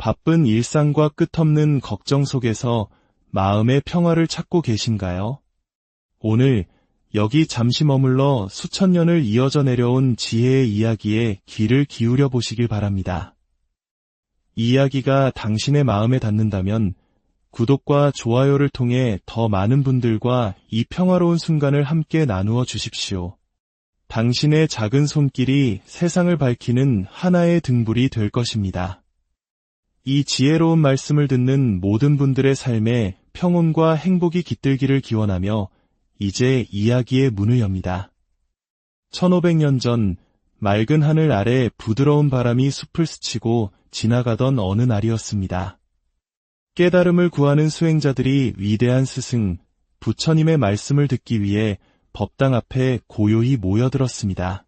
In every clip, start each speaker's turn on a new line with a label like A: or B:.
A: 바쁜 일상과 끝없는 걱정 속에서 마음의 평화를 찾고 계신가요? 오늘 여기 잠시 머물러 수천 년을 이어져 내려온 지혜의 이야기에 귀를 기울여 보시길 바랍니다. 이 이야기가 당신의 마음에 닿는다면 구독과 좋아요를 통해 더 많은 분들과 이 평화로운 순간을 함께 나누어 주십시오. 당신의 작은 손길이 세상을 밝히는 하나의 등불이 될 것입니다. 이 지혜로운 말씀을 듣는 모든 분들의 삶에 평온과 행복이 깃들기를 기원하며 이제 이야기의 문을 엽니다. 1500년 전 맑은 하늘 아래 부드러운 바람이 숲을 스치고 지나가던 어느 날이었습니다. 깨달음을 구하는 수행자들이 위대한 스승, 부처님의 말씀을 듣기 위해 법당 앞에 고요히 모여들었습니다.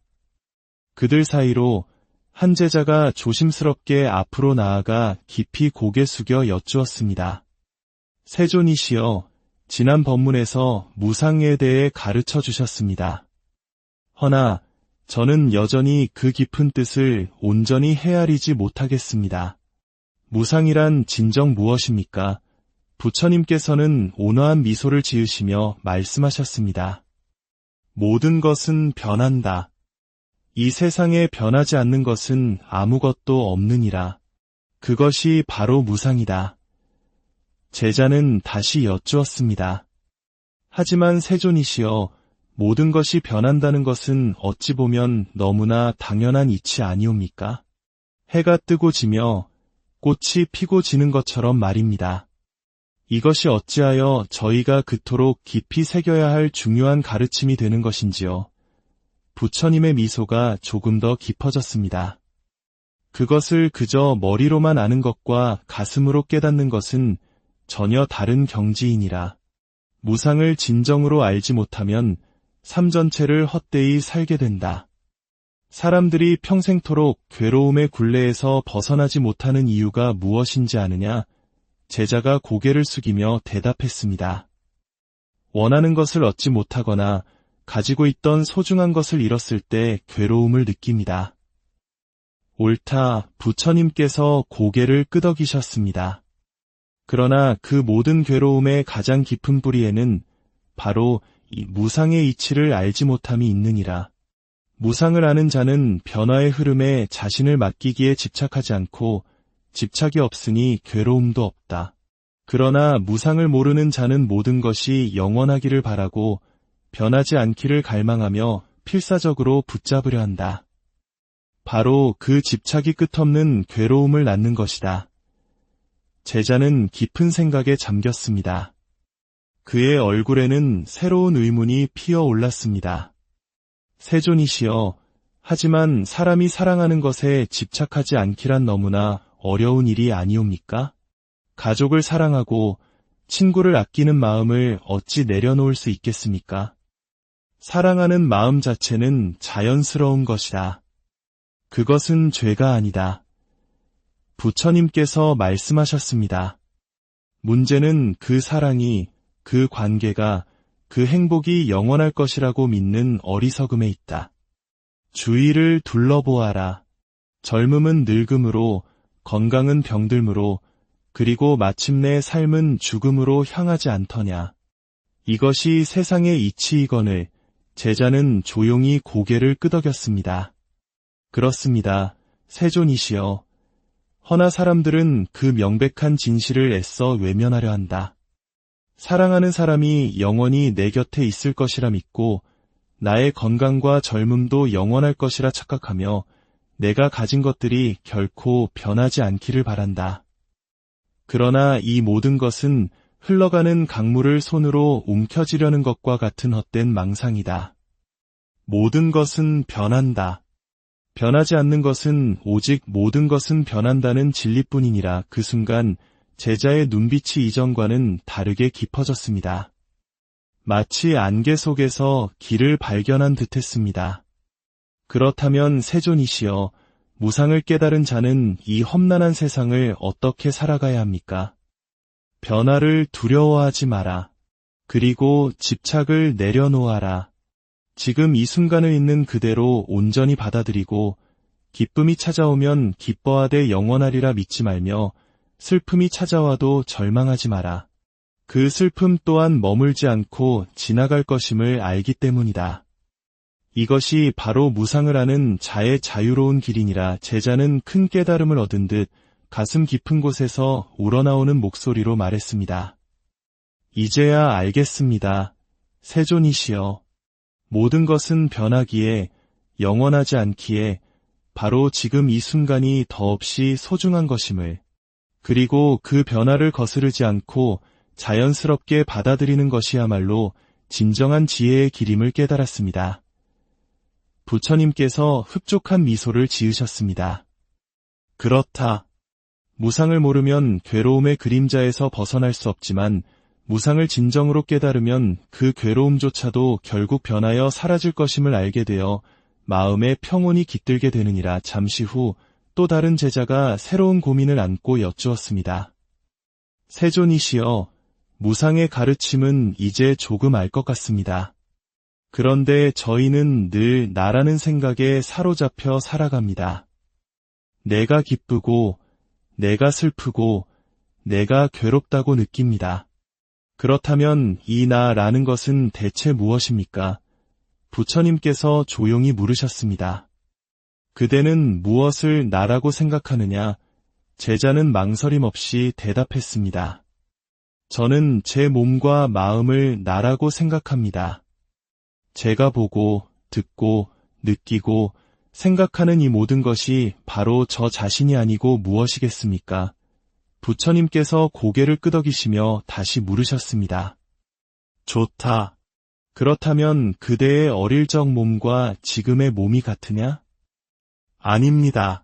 A: 그들 사이로 한 제자가 조심스럽게 앞으로 나아가 깊이 고개 숙여 여쭈었습니다. 세존이시여, 지난 법문에서 무상에 대해 가르쳐 주셨습니다. 허나 저는 여전히 그 깊은 뜻을 온전히 헤아리지 못하겠습니다. 무상이란 진정 무엇입니까? 부처님께서는 온화한 미소를 지으시며 말씀하셨습니다. 모든 것은 변한다. 이 세상에 변하지 않는 것은 아무것도 없느니라. 그것이 바로 무상이다. 제자는 다시 여쭈었습니다. 하지만 세존이시여, 모든 것이 변한다는 것은 어찌 보면 너무나 당연한 이치 아니옵니까? 해가 뜨고 지며 꽃이 피고 지는 것처럼 말입니다. 이것이 어찌하여 저희가 그토록 깊이 새겨야 할 중요한 가르침이 되는 것인지요. 부처님의 미소가 조금 더 깊어졌습니다. 그것을 그저 머리로만 아는 것과 가슴으로 깨닫는 것은 전혀 다른 경지이니라. 무상을 진정으로 알지 못하면 삶 전체를 헛되이 살게 된다. 사람들이 평생토록 괴로움의 굴레에서 벗어나지 못하는 이유가 무엇인지 아느냐? 제자가 고개를 숙이며 대답했습니다. 원하는 것을 얻지 못하거나 가지고 있던 소중한 것을 잃었을 때 괴로움을 느낍니다. 옳다, 부처님께서 고개를 끄덕이셨습니다. 그러나 그 모든 괴로움의 가장 깊은 뿌리에는 바로 이 무상의 이치를 알지 못함이 있느니라. 무상을 아는 자는 변화의 흐름에 자신을 맡기기에 집착하지 않고 집착이 없으니 괴로움도 없다. 그러나 무상을 모르는 자는 모든 것이 영원하기를 바라고 변하지 않기를 갈망하며 필사적으로 붙잡으려 한다. 바로 그 집착이 끝없는 괴로움을 낳는 것이다. 제자는 깊은 생각에 잠겼습니다. 그의 얼굴에는 새로운 의문이 피어올랐습니다. 세존이시여, 하지만 사람이 사랑하는 것에 집착하지 않기란 너무나 어려운 일이 아니옵니까? 가족을 사랑하고 친구를 아끼는 마음을 어찌 내려놓을 수 있겠습니까? 사랑하는 마음 자체는 자연스러운 것이다. 그것은 죄가 아니다. 부처님께서 말씀하셨습니다. 문제는 그 사랑이, 그 관계가, 그 행복이 영원할 것이라고 믿는 어리석음에 있다. 주위를 둘러보아라. 젊음은 늙음으로, 건강은 병들므로, 그리고 마침내 삶은 죽음으로 향하지 않더냐. 이것이 세상의 이치이거늘 제자는 조용히 고개를 끄덕였습니다. 그렇습니다. 세존이시여. 허나 사람들은 그 명백한 진실을 애써 외면하려 한다. 사랑하는 사람이 영원히 내 곁에 있을 것이라 믿고 나의 건강과 젊음도 영원할 것이라 착각하며 내가 가진 것들이 결코 변하지 않기를 바란다. 그러나 이 모든 것은 흘러가는 강물을 손으로 움켜쥐려는 것과 같은 헛된 망상이다. 모든 것은 변한다. 변하지 않는 것은 오직 모든 것은 변한다는 진리뿐이니라. 그 순간 제자의 눈빛이 이전과는 다르게 깊어졌습니다. 마치 안개 속에서 길을 발견한 듯했습니다. 그렇다면 세존이시여, 무상을 깨달은 자는 이 험난한 세상을 어떻게 살아가야 합니까? 변화를 두려워하지 마라. 그리고 집착을 내려놓아라. 지금 이 순간을 있는 그대로 온전히 받아들이고 기쁨이 찾아오면 기뻐하되 영원하리라 믿지 말며 슬픔이 찾아와도 절망하지 마라. 그 슬픔 또한 머물지 않고 지나갈 것임을 알기 때문이다. 이것이 바로 무상을 아는 자의 자유로운 길이니라. 제자는 큰 깨달음을 얻은 듯 가슴 깊은 곳에서 우러나오는 목소리로 말했습니다. 이제야 알겠습니다. 세존이시여. 모든 것은 변하기에, 영원하지 않기에 바로 지금 이 순간이 더없이 소중한 것임을, 그리고 그 변화를 거스르지 않고 자연스럽게 받아들이는 것이야말로 진정한 지혜의 길임을 깨달았습니다. 부처님께서 흡족한 미소를 지으셨습니다. 그렇다. 무상을 모르면 괴로움의 그림자에서 벗어날 수 없지만 무상을 진정으로 깨달으면 그 괴로움조차도 결국 변하여 사라질 것임을 알게 되어 마음의 평온이 깃들게 되느니라. 잠시 후 또 다른 제자가 새로운 고민을 안고 여쭈었습니다. 세존이시여, 무상의 가르침은 이제 조금 알 것 같습니다. 그런데 저희는 늘 나라는 생각에 사로잡혀 살아갑니다. 내가 기쁘고, 내가 슬프고, 내가 괴롭다고 느낍니다. 그렇다면 이 나라는 것은 대체 무엇입니까? 부처님께서 조용히 물으셨습니다. 그대는 무엇을 나라고 생각하느냐? 제자는 망설임 없이 대답했습니다. 저는 제 몸과 마음을 나라고 생각합니다. 제가 보고, 듣고, 느끼고, 생각하는 이 모든 것이 바로 저 자신이 아니고 무엇이겠습니까? 부처님께서 고개를 끄덕이시며 다시 물으셨습니다. 좋다. 그렇다면 그대의 어릴 적 몸과 지금의 몸이 같으냐? 아닙니다.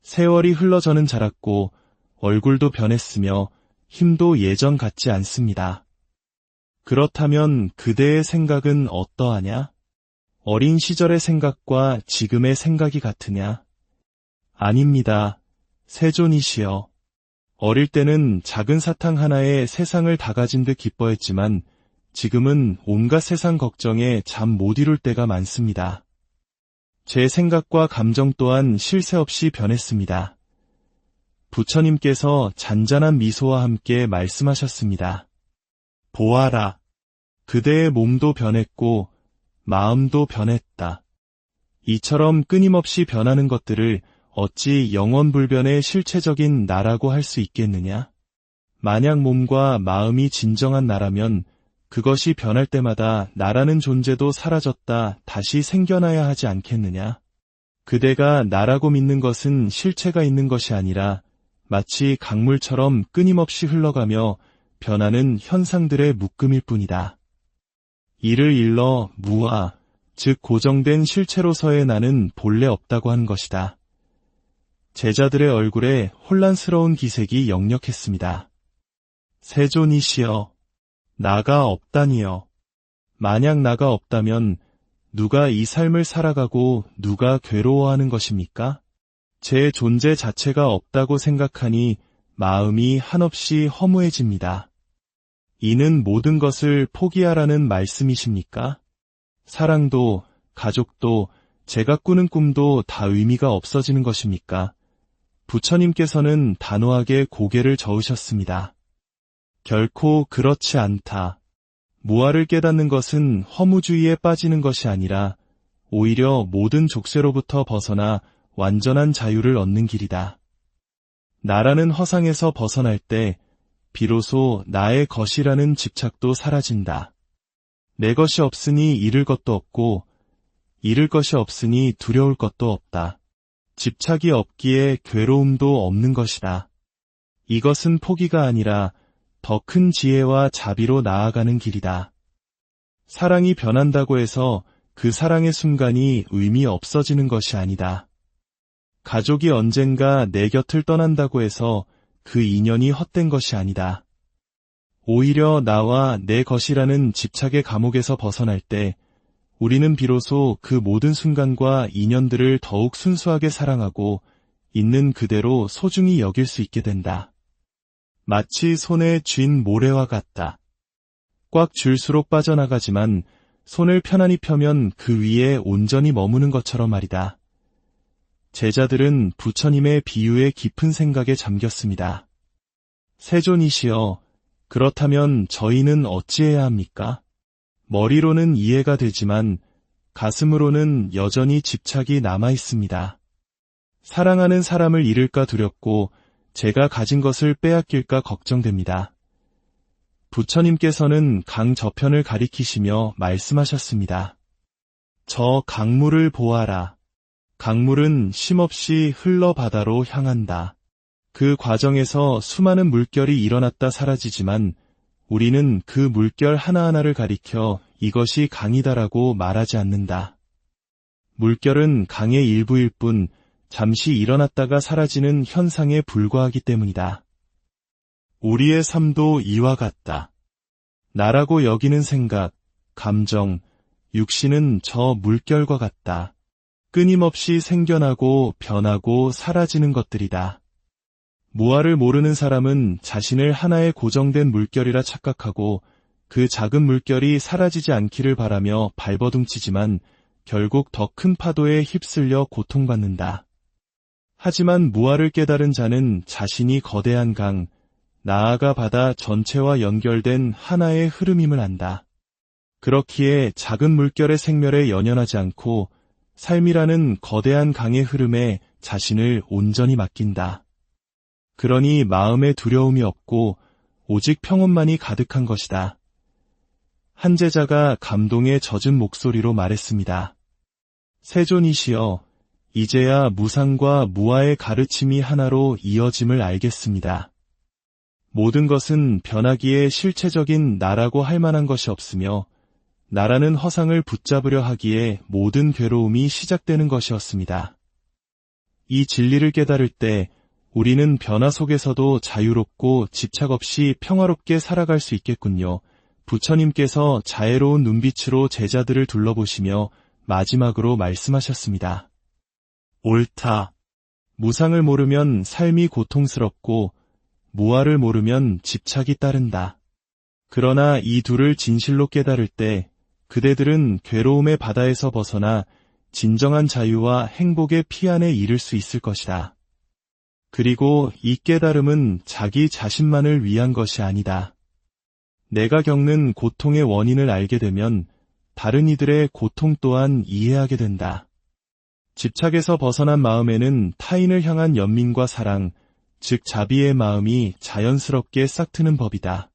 A: 세월이 흘러 저는 자랐고 얼굴도 변했으며 힘도 예전 같지 않습니다. 그렇다면 그대의 생각은 어떠하냐? 어린 시절의 생각과 지금의 생각이 같으냐? 아닙니다. 세존이시여. 어릴 때는 작은 사탕 하나에 세상을 다 가진 듯 기뻐했지만 지금은 온갖 세상 걱정에 잠 못 이룰 때가 많습니다. 제 생각과 감정 또한 쉴 새 없이 변했습니다. 부처님께서 잔잔한 미소와 함께 말씀하셨습니다. 보아라. 그대의 몸도 변했고 마음도 변했다. 이처럼 끊임없이 변하는 것들을 어찌 영원불변의 실체적인 나라고 할 수 있겠느냐? 만약 몸과 마음이 진정한 나라면 그것이 변할 때마다 나라는 존재도 사라졌다 다시 생겨나야 하지 않겠느냐? 그대가 나라고 믿는 것은 실체가 있는 것이 아니라 마치 강물처럼 끊임없이 흘러가며 변하는 현상들의 묶음일 뿐이다. 이를 일러 무아, 즉 고정된 실체로서의 나는 본래 없다고 하는 것이다. 제자들의 얼굴에 혼란스러운 기색이 역력했습니다. 세존이시여, 나가 없다니요. 만약 나가 없다면 누가 이 삶을 살아가고 누가 괴로워하는 것입니까? 제 존재 자체가 없다고 생각하니 마음이 한없이 허무해집니다. 이는 모든 것을 포기하라는 말씀이십니까? 사랑도, 가족도, 제가 꾸는 꿈도 다 의미가 없어지는 것입니까? 부처님께서는 단호하게 고개를 저으셨습니다. 결코 그렇지 않다. 무아를 깨닫는 것은 허무주의에 빠지는 것이 아니라 오히려 모든 족쇄로부터 벗어나 완전한 자유를 얻는 길이다. 나라는 허상에서 벗어날 때 비로소 나의 것이라는 집착도 사라진다. 내 것이 없으니 잃을 것도 없고 잃을 것이 없으니 두려울 것도 없다. 집착이 없기에 괴로움도 없는 것이다. 이것은 포기가 아니라 더 큰 지혜와 자비로 나아가는 길이다. 사랑이 변한다고 해서 그 사랑의 순간이 의미 없어지는 것이 아니다. 가족이 언젠가 내 곁을 떠난다고 해서 그 인연이 헛된 것이 아니다. 오히려 나와 내 것이라는 집착의 감옥에서 벗어날 때 우리는 비로소 그 모든 순간과 인연들을 더욱 순수하게 사랑하고 있는 그대로 소중히 여길 수 있게 된다. 마치 손에 쥔 모래와 같다. 꽉 쥘수록 빠져나가지만 손을 편안히 펴면 그 위에 온전히 머무는 것처럼 말이다. 제자들은 부처님의 비유에 깊은 생각에 잠겼습니다. 세존이시여, 그렇다면 저희는 어찌해야 합니까? 머리로는 이해가 되지만 가슴으로는 여전히 집착이 남아 있습니다. 사랑하는 사람을 잃을까 두렵고 제가 가진 것을 빼앗길까 걱정됩니다. 부처님께서는 강 저편을 가리키시며 말씀하셨습니다. 저 강물을 보아라. 강물은 쉼없이 흘러 바다로 향한다. 그 과정에서 수많은 물결이 일어났다 사라지지만 우리는 그 물결 하나하나를 가리켜 이것이 강이다라고 말하지 않는다. 물결은 강의 일부일 뿐 잠시 일어났다가 사라지는 현상에 불과하기 때문이다. 우리의 삶도 이와 같다. 나라고 여기는 생각, 감정, 육신은 저 물결과 같다. 끊임없이 생겨나고 변하고 사라지는 것들이다. 무아를 모르는 사람은 자신을 하나의 고정된 물결이라 착각하고 그 작은 물결이 사라지지 않기를 바라며 발버둥치지만 결국 더 큰 파도에 휩쓸려 고통받는다. 하지만 무아를 깨달은 자는 자신이 거대한 강, 나아가 바다 전체와 연결된 하나의 흐름임을 안다. 그렇기에 작은 물결의 생멸에 연연하지 않고 삶이라는 거대한 강의 흐름에 자신을 온전히 맡긴다. 그러니 마음에 두려움이 없고 오직 평온만이 가득한 것이다. 한 제자가 감동에 젖은 목소리로 말했습니다. 세존이시여, 이제야 무상과 무아의 가르침이 하나로 이어짐을 알겠습니다. 모든 것은 변하기에 실체적인 나라고 할 만한 것이 없으며 나라는 허상을 붙잡으려 하기에 모든 괴로움이 시작되는 것이었습니다. 이 진리를 깨달을 때 우리는 변화 속에서도 자유롭고 집착 없이 평화롭게 살아갈 수 있겠군요. 부처님께서 자애로운 눈빛으로 제자들을 둘러보시며 마지막으로 말씀하셨습니다. 옳다. 무상을 모르면 삶이 고통스럽고 무아를 모르면 집착이 따른다. 그러나 이 둘을 진실로 깨달을 때 그대들은 괴로움의 바다에서 벗어나 진정한 자유와 행복의 피안에 이를 수 있을 것이다. 그리고 이 깨달음은 자기 자신만을 위한 것이 아니다. 내가 겪는 고통의 원인을 알게 되면 다른 이들의 고통 또한 이해하게 된다. 집착에서 벗어난 마음에는 타인을 향한 연민과 사랑, 즉 자비의 마음이 자연스럽게 싹트는 법이다.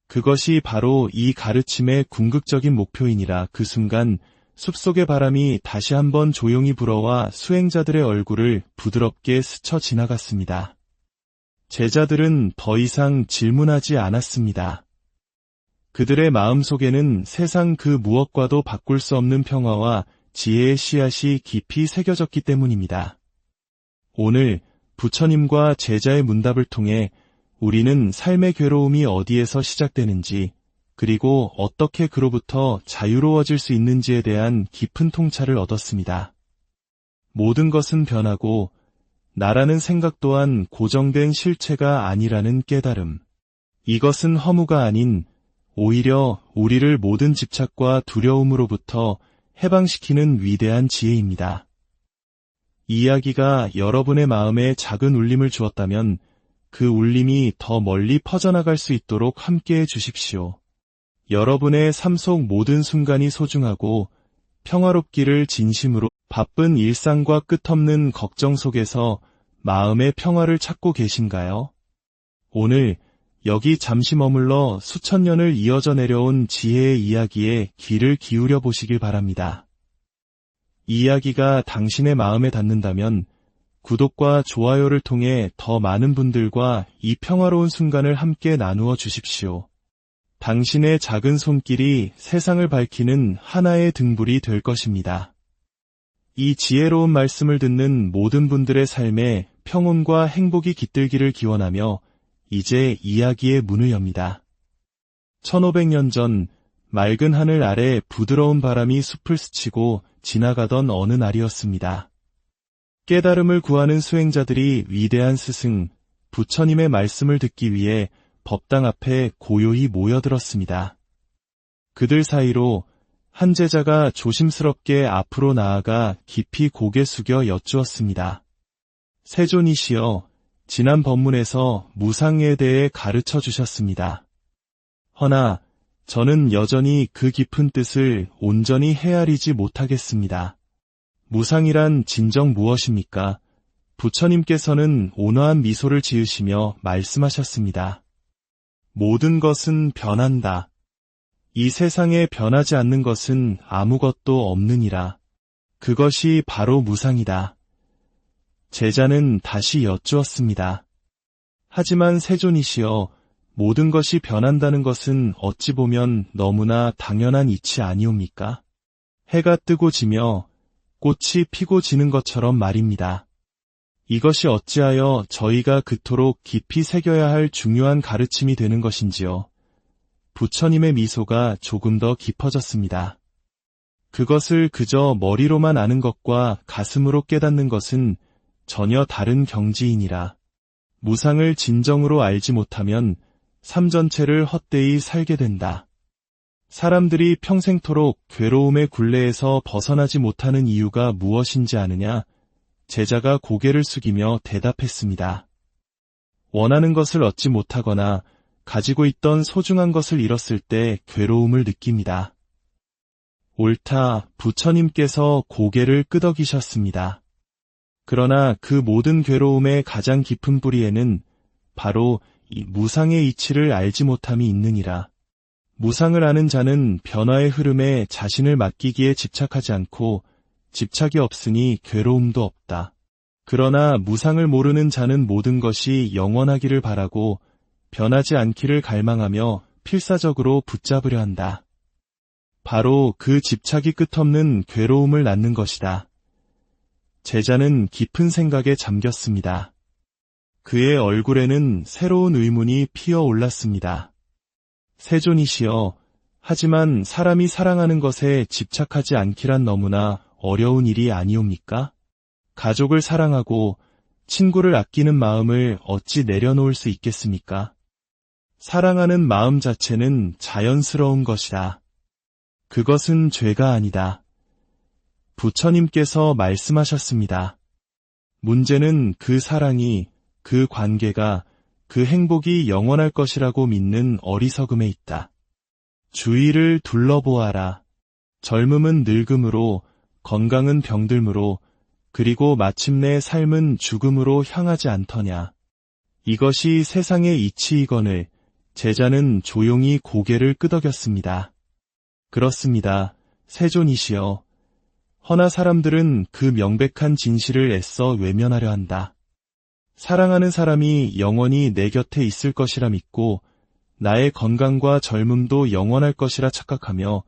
A: 그것이 바로 이 가르침의 궁극적인 목표이니라. 그 순간 숲속의 바람이 다시 한번 조용히 불어와 수행자들의 얼굴을 부드럽게 스쳐 지나갔습니다. 제자들은 더 이상 질문하지 않았습니다. 그들의 마음속에는 세상 그 무엇과도 바꿀 수 없는 평화와 지혜의 씨앗이 깊이 새겨졌기 때문입니다. 오늘 부처님과 제자의 문답을 통해 우리는 삶의 괴로움이 어디에서 시작되는지, 그리고 어떻게 그로부터 자유로워질 수 있는지에 대한 깊은 통찰을 얻었습니다. 모든 것은 변하고 나라는 생각 또한 고정된 실체가 아니라는 깨달음. 이것은 허무가 아닌 오히려 우리를 모든 집착과 두려움으로부터 해방시키는 위대한 지혜입니다. 이 이야기가 여러분의 마음에 작은 울림을 주었다면 그 울림이 더 멀리 퍼져나갈 수 있도록 함께해 주십시오. 여러분의 삶 속 모든 순간이 소중하고 평화롭기를 진심으로. 바쁜 일상과 끝없는 걱정 속에서 마음의 평화를 찾고 계신가요? 오늘 여기 잠시 머물러 수천 년을 이어져 내려온 지혜의 이야기에 귀를 기울여 보시길 바랍니다. 이 이야기가 당신의 마음에 닿는다면 구독과 좋아요를 통해 더 많은 분들과 이 평화로운 순간을 함께 나누어 주십시오. 당신의 작은 손길이 세상을 밝히는 하나의 등불이 될 것입니다. 이 지혜로운 말씀을 듣는 모든 분들의 삶에 평온과 행복이 깃들기를 기원하며 이제 이야기의 문을 엽니다. 1500년 전 맑은 하늘 아래 부드러운 바람이 숲을 스치고 지나가던 어느 날이었습니다. 깨달음을 구하는 수행자들이 위대한 스승, 부처님의 말씀을 듣기 위해 법당 앞에 고요히 모여들었습니다. 그들 사이로 한 제자가 조심스럽게 앞으로 나아가 깊이 고개 숙여 여쭈었습니다. 세존이시여, 지난 법문에서 무상에 대해 가르쳐 주셨습니다. 허나 저는 여전히 그 깊은 뜻을 온전히 헤아리지 못하겠습니다. 무상이란 진정 무엇입니까? 부처님께서는 온화한 미소를 지으시며 말씀하셨습니다. 모든 것은 변한다. 이 세상에 변하지 않는 것은 아무것도 없느니라. 그것이 바로 무상이다. 제자는 다시 여쭈었습니다. 하지만 세존이시여, 모든 것이 변한다는 것은 어찌 보면 너무나 당연한 이치 아니옵니까? 해가 뜨고 지며 꽃이 피고 지는 것처럼 말입니다. 이것이 어찌하여 저희가 그토록 깊이 새겨야 할 중요한 가르침이 되는 것인지요. 부처님의 미소가 조금 더 깊어졌습니다. 그것을 그저 머리로만 아는 것과 가슴으로 깨닫는 것은 전혀 다른 경지이니라. 무상을 진정으로 알지 못하면 삶 전체를 헛되이 살게 된다. 사람들이 평생토록 괴로움의 굴레에서 벗어나지 못하는 이유가 무엇인지 아느냐? 제자가 고개를 숙이며 대답했습니다. 원하는 것을 얻지 못하거나 가지고 있던 소중한 것을 잃었을 때 괴로움을 느낍니다. 옳다, 부처님께서 고개를 끄덕이셨습니다. 그러나 그 모든 괴로움의 가장 깊은 뿌리에는 바로 이 무상의 이치를 알지 못함이 있느니라. 무상을 아는 자는 변화의 흐름에 자신을 맡기기에 집착하지 않고 집착이 없으니 괴로움도 없다. 그러나 무상을 모르는 자는 모든 것이 영원하기를 바라고 변하지 않기를 갈망하며 필사적으로 붙잡으려 한다. 바로 그 집착이 끝없는 괴로움을 낳는 것이다. 제자는 깊은 생각에 잠겼습니다. 그의 얼굴에는 새로운 의문이 피어올랐습니다. 세존이시여, 하지만 사람이 사랑하는 것에 집착하지 않기란 너무나 어려운 일이 아니옵니까? 가족을 사랑하고 친구를 아끼는 마음을 어찌 내려놓을 수 있겠습니까? 사랑하는 마음 자체는 자연스러운 것이다. 그것은 죄가 아니다. 부처님께서 말씀하셨습니다. 문제는 그 사랑이, 그 관계가, 그 행복이 영원할 것이라고 믿는 어리석음에 있다. 주위를 둘러보아라. 젊음은 늙음으로, 건강은 병들므로, 그리고 마침내 삶은 죽음으로 향하지 않더냐. 이것이 세상의 이치이거늘 제자는 조용히 고개를 끄덕였습니다. 그렇습니다. 세존이시여. 허나 사람들은 그 명백한 진실을 애써 외면하려 한다. 사랑하는 사람이 영원히 내 곁에 있을 것이라 믿고 나의 건강과 젊음도 영원할 것이라 착각하며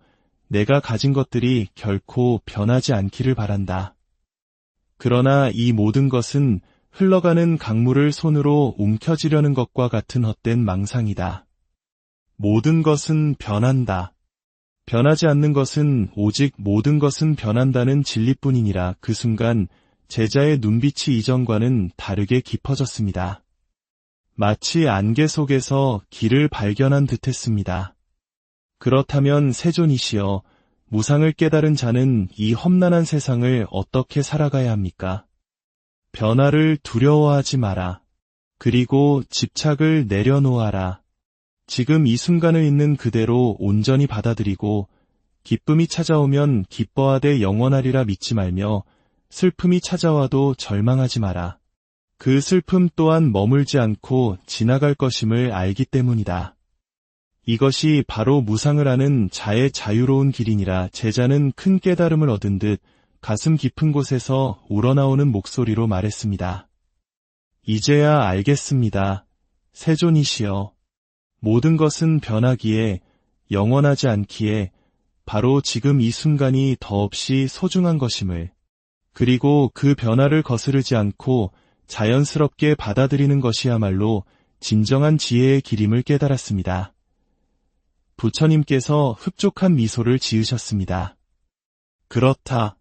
A: 내가 가진 것들이 결코 변하지 않기를 바란다. 그러나 이 모든 것은 흘러가는 강물을 손으로 움켜쥐려는 것과 같은 헛된 망상이다. 모든 것은 변한다. 변하지 않는 것은 오직 모든 것은 변한다는 진리뿐이니라. 그 순간 제자의 눈빛이 이전과는 다르게 깊어졌습니다. 마치 안개 속에서 길을 발견한 듯했습니다. 그렇다면 세존이시여, 무상을 깨달은 자는 이 험난한 세상을 어떻게 살아가야 합니까? 변화를 두려워하지 마라. 그리고 집착을 내려놓아라. 지금 이 순간을 있는 그대로 온전히 받아들이고 기쁨이 찾아오면 기뻐하되 영원하리라 믿지 말며 슬픔이 찾아와도 절망하지 마라. 그 슬픔 또한 머물지 않고 지나갈 것임을 알기 때문이다. 이것이 바로 무상을 아는 자의 자유로운 길이니라. 제자는 큰 깨달음을 얻은 듯 가슴 깊은 곳에서 우러나오는 목소리로 말했습니다. 이제야 알겠습니다. 세존이시여. 모든 것은 변하기에, 영원하지 않기에 바로 지금 이 순간이 더없이 소중한 것임을, 그리고 그 변화를 거스르지 않고 자연스럽게 받아들이는 것이야말로 진정한 지혜의 길임을 깨달았습니다. 부처님께서 흡족한 미소를 지으셨습니다. 그렇다.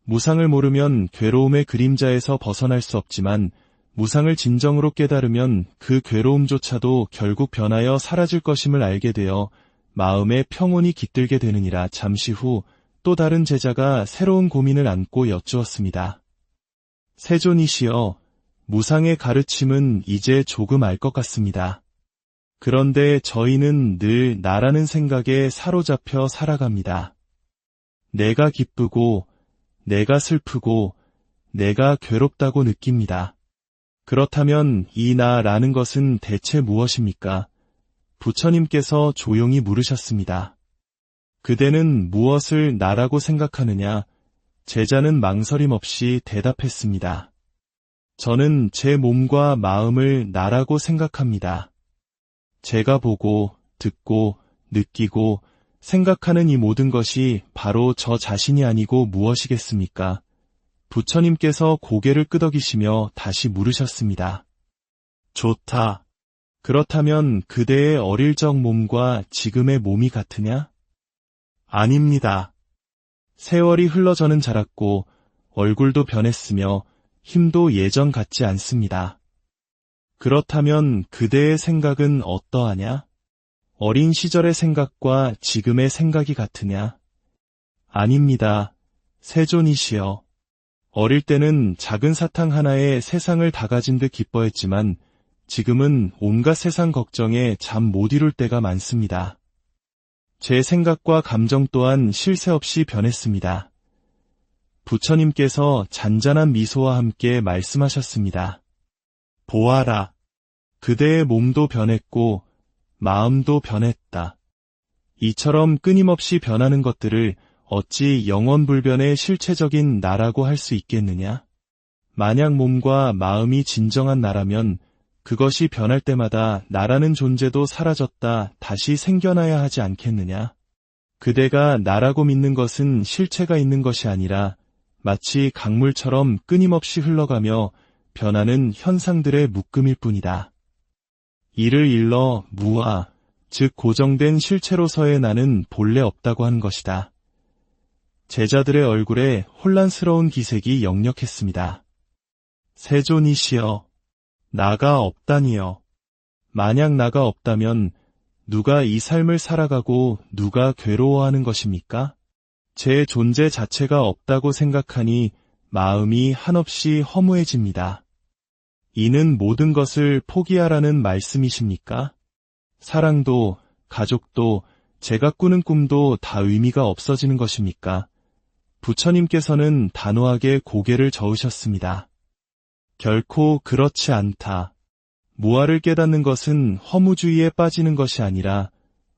A: 무상을 모르면 괴로움의 그림자에서 벗어날 수 없지만 무상을 진정으로 깨달으면 그 괴로움조차도 결국 변하여 사라질 것임을 알게 되어 마음에 평온이 깃들게 되느니라. 잠시 후 또 다른 제자가 새로운 고민을 안고 여쭈었습니다. 세존이시여, 무상의 가르침은 이제 조금 알 것 같습니다. 그런데 저희는 늘 나라는 생각에 사로잡혀 살아갑니다. 내가 기쁘고, 내가 슬프고, 내가 괴롭다고 느낍니다. 그렇다면 이 나라는 것은 대체 무엇입니까? 부처님께서 조용히 물으셨습니다. 그대는 무엇을 나라고 생각하느냐? 제자는 망설임 없이 대답했습니다. 저는 제 몸과 마음을 나라고 생각합니다. 제가 보고, 듣고, 느끼고, 생각하는 이 모든 것이 바로 저 자신이 아니고 무엇이겠습니까? 부처님께서 고개를 끄덕이시며 다시 물으셨습니다. 좋다. 그렇다면 그대의 어릴 적 몸과 지금의 몸이 같으냐? 아닙니다. 세월이 흘러 저는 자랐고 얼굴도 변했으며 힘도 예전 같지 않습니다. 그렇다면 그대의 생각은 어떠하냐? 어린 시절의 생각과 지금의 생각이 같으냐? 아닙니다. 세존이시여. 어릴 때는 작은 사탕 하나에 세상을 다 가진 듯 기뻐했지만 지금은 온갖 세상 걱정에 잠 못 이룰 때가 많습니다. 제 생각과 감정 또한 쉴 새 없이 변했습니다. 부처님께서 잔잔한 미소와 함께 말씀하셨습니다. 보아라. 그대의 몸도 변했고 마음도 변했다. 이처럼 끊임없이 변하는 것들을 어찌 영원불변의 실체적인 나라고 할 수 있겠느냐? 만약 몸과 마음이 진정한 나라면 그것이 변할 때마다 나라는 존재도 사라졌다 다시 생겨나야 하지 않겠느냐? 그대가 나라고 믿는 것은 실체가 있는 것이 아니라 마치 강물처럼 끊임없이 흘러가며 변하는 현상들의 묶음일 뿐이다. 이를 일러 무아, 즉 고정된 실체로서의 나는 본래 없다고 하는 것이다. 제자들의 얼굴에 혼란스러운 기색이 역력했습니다. 세존이시여, 나가 없다니요. 만약 나가 없다면 누가 이 삶을 살아가고 누가 괴로워하는 것입니까? 제 존재 자체가 없다고 생각하니 마음이 한없이 허무해집니다. 이는 모든 것을 포기하라는 말씀이십니까? 사랑도, 가족도, 제가 꾸는 꿈도 다 의미가 없어지는 것입니까? 부처님께서는 단호하게 고개를 저으셨습니다. 결코 그렇지 않다. 무아를 깨닫는 것은 허무주의에 빠지는 것이 아니라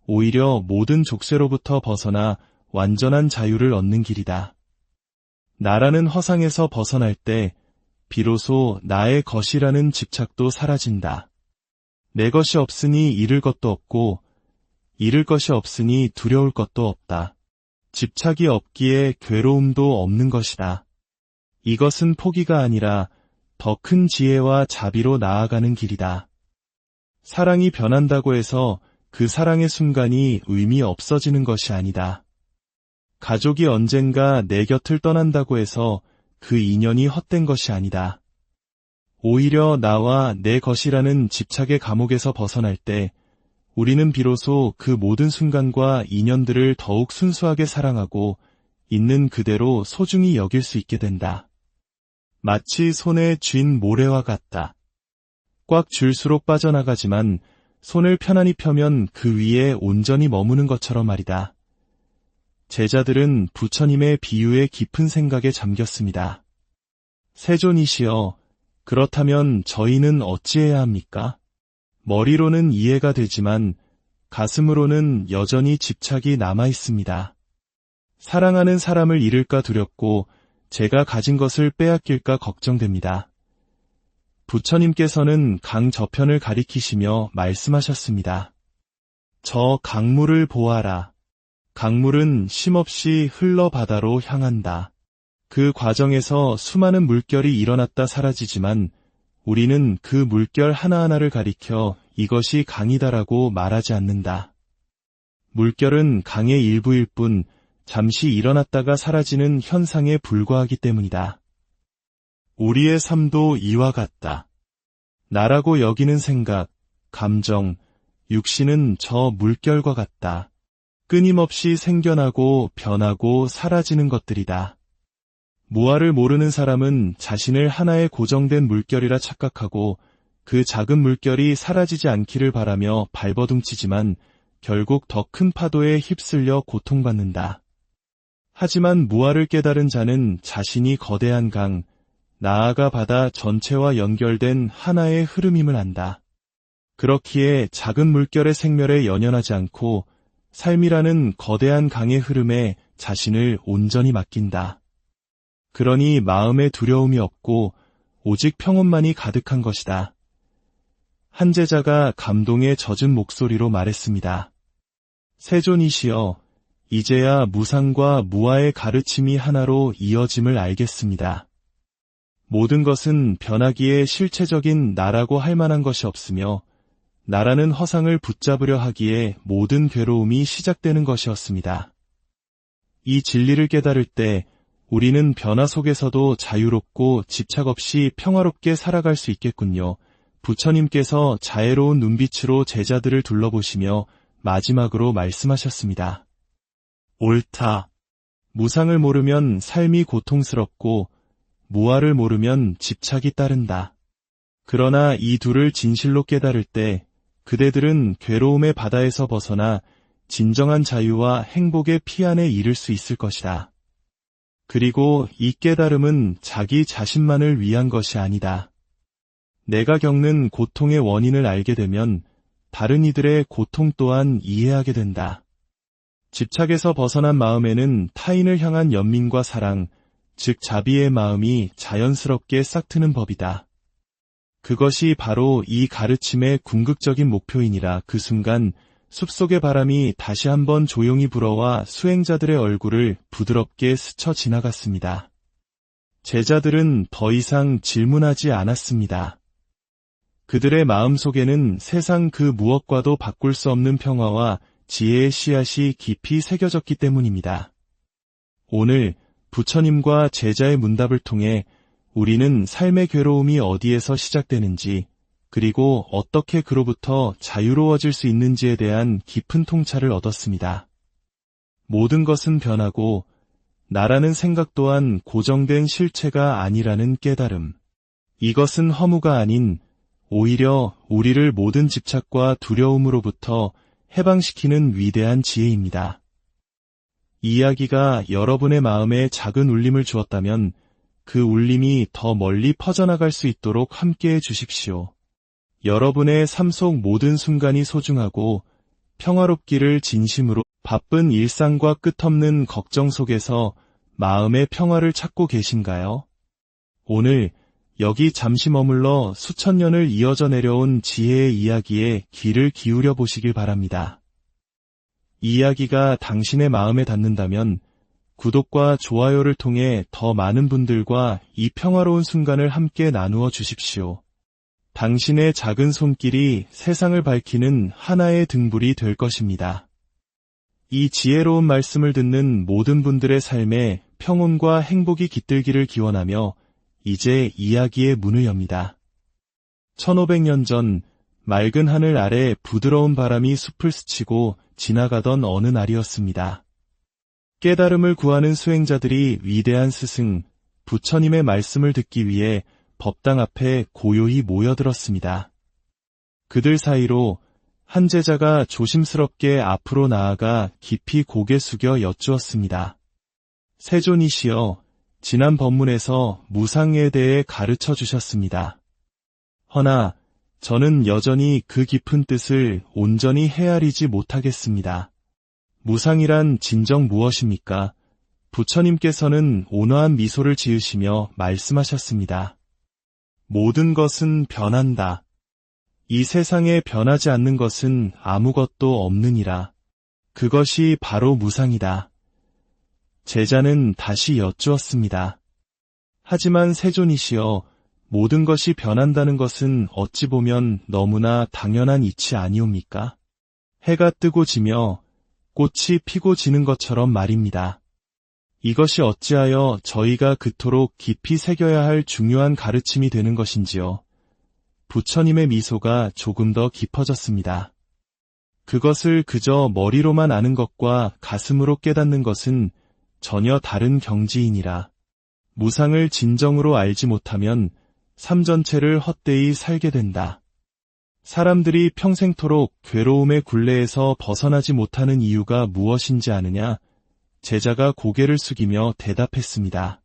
A: 오히려 모든 족쇄로부터 벗어나 완전한 자유를 얻는 길이다. 나라는 허상에서 벗어날 때 비로소 나의 것이라는 집착도 사라진다. 내 것이 없으니 잃을 것도 없고 잃을 것이 없으니 두려울 것도 없다. 집착이 없기에 괴로움도 없는 것이다. 이것은 포기가 아니라 더 큰 지혜와 자비로 나아가는 길이다. 사랑이 변한다고 해서 그 사랑의 순간이 의미 없어지는 것이 아니다. 가족이 언젠가 내 곁을 떠난다고 해서 그 인연이 헛된 것이 아니다. 오히려 나와 내 것이라는 집착의 감옥에서 벗어날 때 우리는 비로소 그 모든 순간과 인연들을 더욱 순수하게 사랑하고 있는 그대로 소중히 여길 수 있게 된다. 마치 손에 쥔 모래와 같다. 꽉 쥘수록 빠져나가지만 손을 편안히 펴면 그 위에 온전히 머무는 것처럼 말이다. 제자들은 부처님의 비유에 깊은 생각에 잠겼습니다. 세존이시여, 그렇다면 저희는 어찌해야 합니까? 머리로는 이해가 되지만 가슴으로는 여전히 집착이 남아 있습니다. 사랑하는 사람을 잃을까 두렵고 제가 가진 것을 빼앗길까 걱정됩니다. 부처님께서는 강 저편을 가리키시며 말씀하셨습니다. 저 강물을 보아라. 강물은 쉼없이 흘러 바다로 향한다. 그 과정에서 수많은 물결이 일어났다 사라지지만 우리는 그 물결 하나하나를 가리켜 이것이 강이다라고 말하지 않는다. 물결은 강의 일부일 뿐 잠시 일어났다가 사라지는 현상에 불과하기 때문이다. 우리의 삶도 이와 같다. 나라고 여기는 생각, 감정, 육신은 저 물결과 같다. 끊임없이 생겨나고 변하고 사라지는 것들이다. 무아를 모르는 사람은 자신을 하나의 고정된 물결이라 착각하고 그 작은 물결이 사라지지 않기를 바라며 발버둥치지만 결국 더 큰 파도에 휩쓸려 고통받는다. 하지만 무아를 깨달은 자는 자신이 거대한 강, 나아가 바다 전체와 연결된 하나의 흐름임을 안다. 그렇기에 작은 물결의 생멸에 연연하지 않고 삶이라는 거대한 강의 흐름에 자신을 온전히 맡긴다. 그러니 마음에 두려움이 없고 오직 평온만이 가득한 것이다. 한 제자가 감동에 젖은 목소리로 말했습니다. 세존이시여, 이제야 무상과 무아의 가르침이 하나로 이어짐을 알겠습니다. 모든 것은 변하기에 실체적인 나라고 할 만한 것이 없으며 나라는 허상을 붙잡으려 하기에 모든 괴로움이 시작되는 것이었습니다. 이 진리를 깨달을 때 우리는 변화 속에서도 자유롭고 집착 없이 평화롭게 살아갈 수 있겠군요. 부처님께서 자애로운 눈빛으로 제자들을 둘러보시며 마지막으로 말씀하셨습니다. 옳다. 무상을 모르면 삶이 고통스럽고 무아를 모르면 집착이 따른다. 그러나 이 둘을 진실로 깨달을 때 그대들은 괴로움의 바다에서 벗어나 진정한 자유와 행복의 피안에 이를 수 있을 것이다. 그리고 이 깨달음은 자기 자신만을 위한 것이 아니다. 내가 겪는 고통의 원인을 알게 되면 다른 이들의 고통 또한 이해하게 된다. 집착에서 벗어난 마음에는 타인을 향한 연민과 사랑, 즉 자비의 마음이 자연스럽게 싹트는 법이다. 그것이 바로 이 가르침의 궁극적인 목표이니라. 그 순간 숲속의 바람이 다시 한번 조용히 불어와 수행자들의 얼굴을 부드럽게 스쳐 지나갔습니다. 제자들은 더 이상 질문하지 않았습니다. 그들의 마음속에는 세상 그 무엇과도 바꿀 수 없는 평화와 지혜의 씨앗이 깊이 새겨졌기 때문입니다. 오늘 부처님과 제자의 문답을 통해 우리는 삶의 괴로움이 어디에서 시작되는지, 그리고 어떻게 그로부터 자유로워질 수 있는지에 대한 깊은 통찰을 얻었습니다. 모든 것은 변하고 나라는 생각 또한 고정된 실체가 아니라는 깨달음. 이것은 허무가 아닌 오히려 우리를 모든 집착과 두려움으로부터 해방시키는 위대한 지혜입니다. 이 이야기가 여러분의 마음에 작은 울림을 주었다면 그 울림이 더 멀리 퍼져나갈 수 있도록 함께해 주십시오. 여러분의 삶 속 모든 순간이 소중하고 평화롭기를 진심으로. 바쁜 일상과 끝없는 걱정 속에서 마음의 평화를 찾고 계신가요? 오늘 여기 잠시 머물러 수천 년을 이어져 내려온 지혜의 이야기에 귀를 기울여 보시길 바랍니다. 이 이야기가 당신의 마음에 닿는다면 구독과 좋아요를 통해 더 많은 분들과 이 평화로운 순간을 함께 나누어 주십시오. 당신의 작은 손길이 세상을 밝히는 하나의 등불이 될 것입니다. 이 지혜로운 말씀을 듣는 모든 분들의 삶에 평온과 행복이 깃들기를 기원하며 이제 이야기의 문을 엽니다. 1500년 전 맑은 하늘 아래 부드러운 바람이 숲을 스치고 지나가던 어느 날이었습니다. 깨달음을 구하는 수행자들이 위대한 스승, 부처님의 말씀을 듣기 위해 법당 앞에 고요히 모여들었습니다. 그들 사이로 한 제자가 조심스럽게 앞으로 나아가 깊이 고개 숙여 여쭈었습니다. 세존이시여, 지난 법문에서 무상에 대해 가르쳐 주셨습니다. 허나 저는 여전히 그 깊은 뜻을 온전히 헤아리지 못하겠습니다. 무상이란 진정 무엇입니까? 부처님께서는 온화한 미소를 지으시며 말씀하셨습니다. 모든 것은 변한다. 이 세상에 변하지 않는 것은 아무것도 없느니라. 그것이 바로 무상이다. 제자는 다시 여쭈었습니다. 하지만 세존이시여, 모든 것이 변한다는 것은 어찌 보면 너무나 당연한 이치 아니옵니까? 해가 뜨고 지며 꽃이 피고 지는 것처럼 말입니다. 이것이 어찌하여 저희가 그토록 깊이 새겨야 할 중요한 가르침이 되는 것인지요. 부처님의 미소가 조금 더 깊어졌습니다. 그것을 그저 머리로만 아는 것과 가슴으로 깨닫는 것은 전혀 다른 경지이니라. 무상을 진정으로 알지 못하면 삶 전체를 헛되이 살게 된다. 사람들이 평생토록 괴로움의 굴레에서 벗어나지 못하는 이유가 무엇인지 아느냐? 제자가 고개를 숙이며 대답했습니다.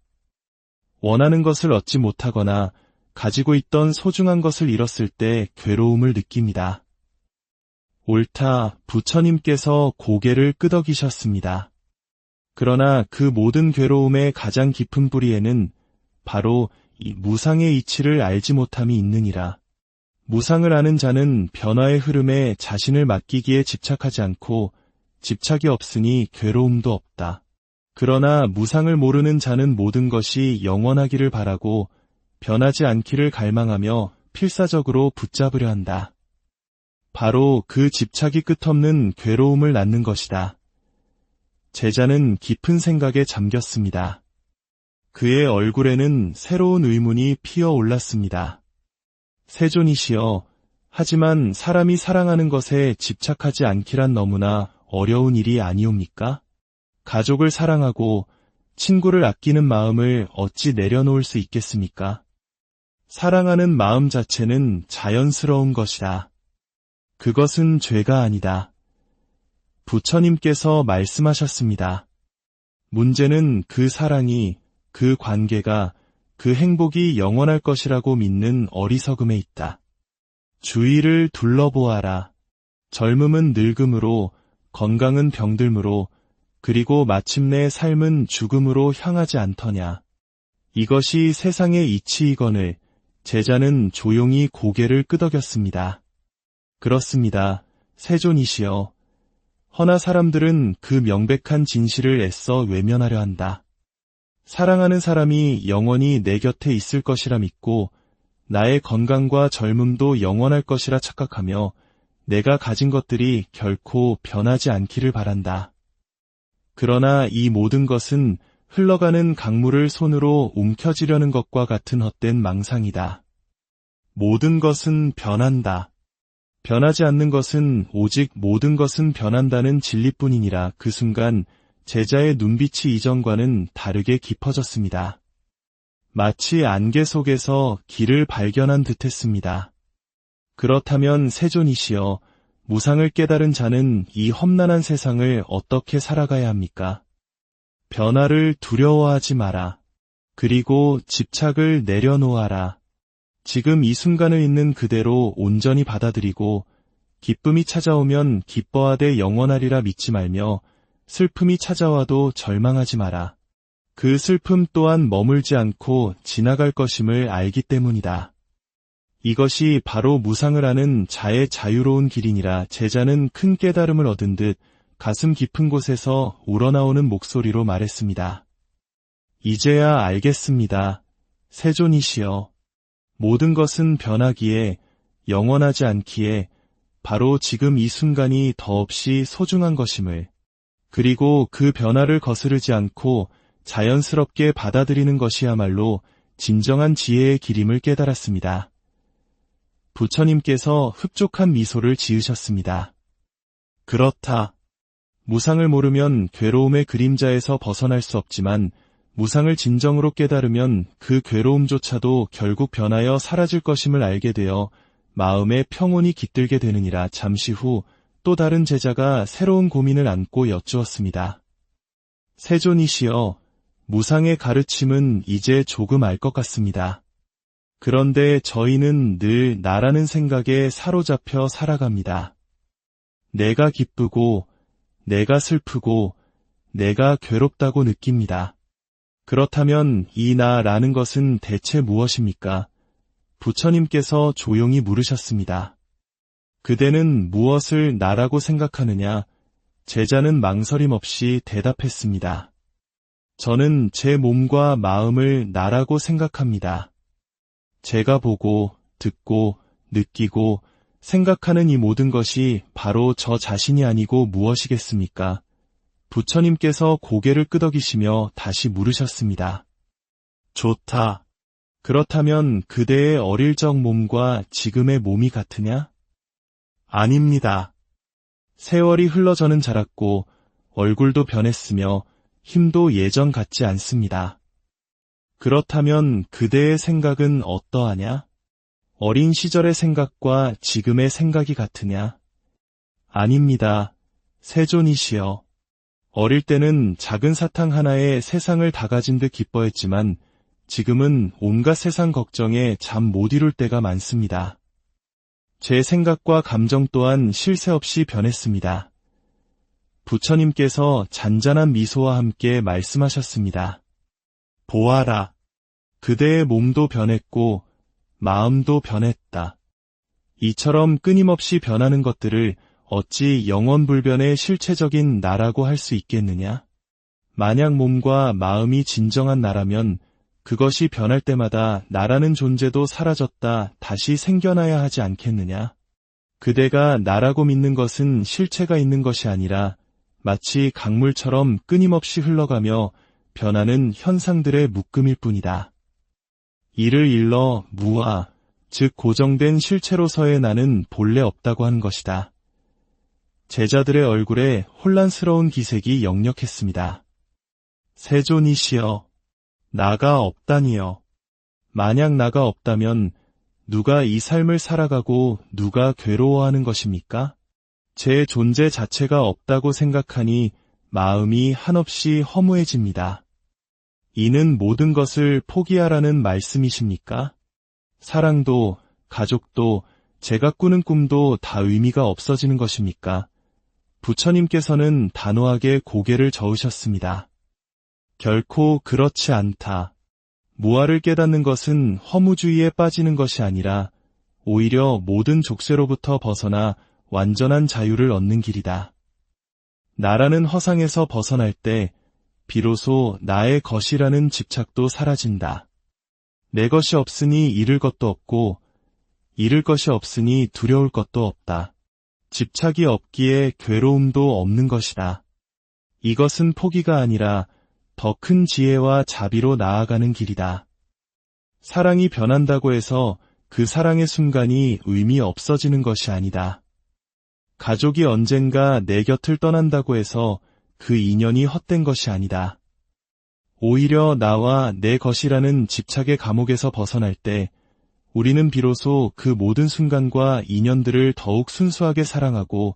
A: 원하는 것을 얻지 못하거나 가지고 있던 소중한 것을 잃었을 때 괴로움을 느낍니다. 옳다, 부처님께서 고개를 끄덕이셨습니다. 그러나 그 모든 괴로움의 가장 깊은 뿌리에는 바로 이 무상의 이치를 알지 못함이 있느니라. 무상을 아는 자는 변화의 흐름에 자신을 맡기기에 집착하지 않고 집착이 없으니 괴로움도 없다. 그러나 무상을 모르는 자는 모든 것이 영원하기를 바라고 변하지 않기를 갈망하며 필사적으로 붙잡으려 한다. 바로 그 집착이 끝없는 괴로움을 낳는 것이다. 제자는 깊은 생각에 잠겼습니다. 그의 얼굴에는 새로운 의문이 피어올랐습니다. 세존이시여, 하지만 사람이 사랑하는 것에 집착하지 않기란 너무나 어려운 일이 아니옵니까? 가족을 사랑하고 친구를 아끼는 마음을 어찌 내려놓을 수 있겠습니까? 사랑하는 마음 자체는 자연스러운 것이다. 그것은 죄가 아니다. 부처님께서 말씀하셨습니다. 문제는 그 사랑이, 그 관계가, 그 행복이 영원할 것이라고 믿는 어리석음에 있다. 주위를 둘러보아라. 젊음은 늙음으로, 건강은 병들므로, 그리고 마침내 삶은 죽음으로 향하지 않더냐. 이것이 세상의 이치이거늘 제자는 조용히 고개를 끄덕였습니다. 그렇습니다. 세존이시여. 허나 사람들은 그 명백한 진실을 애써 외면하려 한다. 사랑하는 사람이 영원히 내 곁에 있을 것이라 믿고 나의 건강과 젊음도 영원할 것이라 착각하며 내가 가진 것들이 결코 변하지 않기를 바란다. 그러나 이 모든 것은 흘러가는 강물을 손으로 움켜쥐려는 것과 같은 헛된 망상이다. 모든 것은 변한다. 변하지 않는 것은 오직 모든 것은 변한다는 진리뿐이니라. 그 순간 제자의 눈빛이 이전과는 다르게 깊어졌습니다. 마치 안개 속에서 길을 발견한 듯했습니다. 그렇다면 세존이시여, 무상을 깨달은 자는 이 험난한 세상을 어떻게 살아가야 합니까? 변화를 두려워하지 마라. 그리고 집착을 내려놓아라. 지금 이 순간을 있는 그대로 온전히 받아들이고 기쁨이 찾아오면 기뻐하되 영원하리라 믿지 말며 슬픔이 찾아와도 절망하지 마라. 그 슬픔 또한 머물지 않고 지나갈 것임을 알기 때문이다. 이것이 바로 무상을 아는 자의 자유로운 길이니라. 제자는 큰 깨달음을 얻은 듯 가슴 깊은 곳에서 우러나오는 목소리로 말했습니다. 이제야 알겠습니다. 세존이시여. 모든 것은 변하기에, 영원하지 않기에 바로 지금 이 순간이 더없이 소중한 것임을, 그리고 그 변화를 거스르지 않고 자연스럽게 받아들이는 것이야말로 진정한 지혜의 길임을 깨달았습니다. 부처님께서 흡족한 미소를 지으셨습니다. 그렇다. 무상을 모르면 괴로움의 그림자에서 벗어날 수 없지만 무상을 진정으로 깨달으면 그 괴로움조차도 결국 변하여 사라질 것임을 알게 되어 마음에 평온이 깃들게 되느니라. 잠시 후 또 다른 제자가 새로운 고민을 안고 여쭈었습니다. 세존이시여, 무상의 가르침은 이제 조금 알 것 같습니다. 그런데 저희는 늘 나라는 생각에 사로잡혀 살아갑니다. 내가 기쁘고, 내가 슬프고, 내가 괴롭다고 느낍니다. 그렇다면 이 나라는 것은 대체 무엇입니까? 부처님께서 조용히 물으셨습니다. 그대는 무엇을 나라고 생각하느냐? 제자는 망설임 없이 대답했습니다. 저는 제 몸과 마음을 나라고 생각합니다. 제가 보고, 듣고, 느끼고, 생각하는 이 모든 것이 바로 저 자신이 아니고 무엇이겠습니까? 부처님께서 고개를 끄덕이시며 다시 물으셨습니다. 좋다. 그렇다면 그대의 어릴 적 몸과 지금의 몸이 같으냐? 아닙니다. 세월이 흘러 저는 자랐고 얼굴도 변했으며 힘도 예전 같지 않습니다. 그렇다면 그대의 생각은 어떠하냐? 어린 시절의 생각과 지금의 생각이 같으냐? 아닙니다. 세존이시여. 어릴 때는 작은 사탕 하나에 세상을 다 가진 듯 기뻐했지만 지금은 온갖 세상 걱정에 잠 못 이룰 때가 많습니다. 제 생각과 감정 또한 쉴 새 없이 변했습니다. 부처님께서 잔잔한 미소와 함께 말씀하셨습니다. 보아라. 그대의 몸도 변했고 마음도 변했다. 이처럼 끊임없이 변하는 것들을 어찌 영원불변의 실체적인 나라고 할 수 있겠느냐? 만약 몸과 마음이 진정한 나라면 그것이 변할 때마다 나라는 존재도 사라졌다 다시 생겨나야 하지 않겠느냐? 그대가 나라고 믿는 것은 실체가 있는 것이 아니라 마치 강물처럼 끊임없이 흘러가며 변하는 현상들의 묶음일 뿐이다. 이를 일러 무아, 즉 고정된 실체로서의 나는 본래 없다고 하는 것이다. 제자들의 얼굴에 혼란스러운 기색이 역력했습니다. 세존이시여, 나가 없다니요. 만약 나가 없다면 누가 이 삶을 살아가고 누가 괴로워하는 것입니까? 제 존재 자체가 없다고 생각하니 마음이 한없이 허무해집니다. 이는 모든 것을 포기하라는 말씀이십니까? 사랑도, 가족도, 제가 꾸는 꿈도 다 의미가 없어지는 것입니까? 부처님께서는 단호하게 고개를 저으셨습니다. 결코 그렇지 않다. 무아를 깨닫는 것은 허무주의에 빠지는 것이 아니라 오히려 모든 족쇄로부터 벗어나 완전한 자유를 얻는 길이다. 나라는 허상에서 벗어날 때 비로소 나의 것이라는 집착도 사라진다. 내 것이 없으니 잃을 것도 없고 잃을 것이 없으니 두려울 것도 없다. 집착이 없기에 괴로움도 없는 것이다. 이것은 포기가 아니라 더 큰 지혜와 자비로 나아가는 길이다. 사랑이 변한다고 해서 그 사랑의 순간이 의미 없어지는 것이 아니다. 가족이 언젠가 내 곁을 떠난다고 해서 그 인연이 헛된 것이 아니다. 오히려 나와 내 것이라는 집착의 감옥에서 벗어날 때 우리는 비로소 그 모든 순간과 인연들을 더욱 순수하게 사랑하고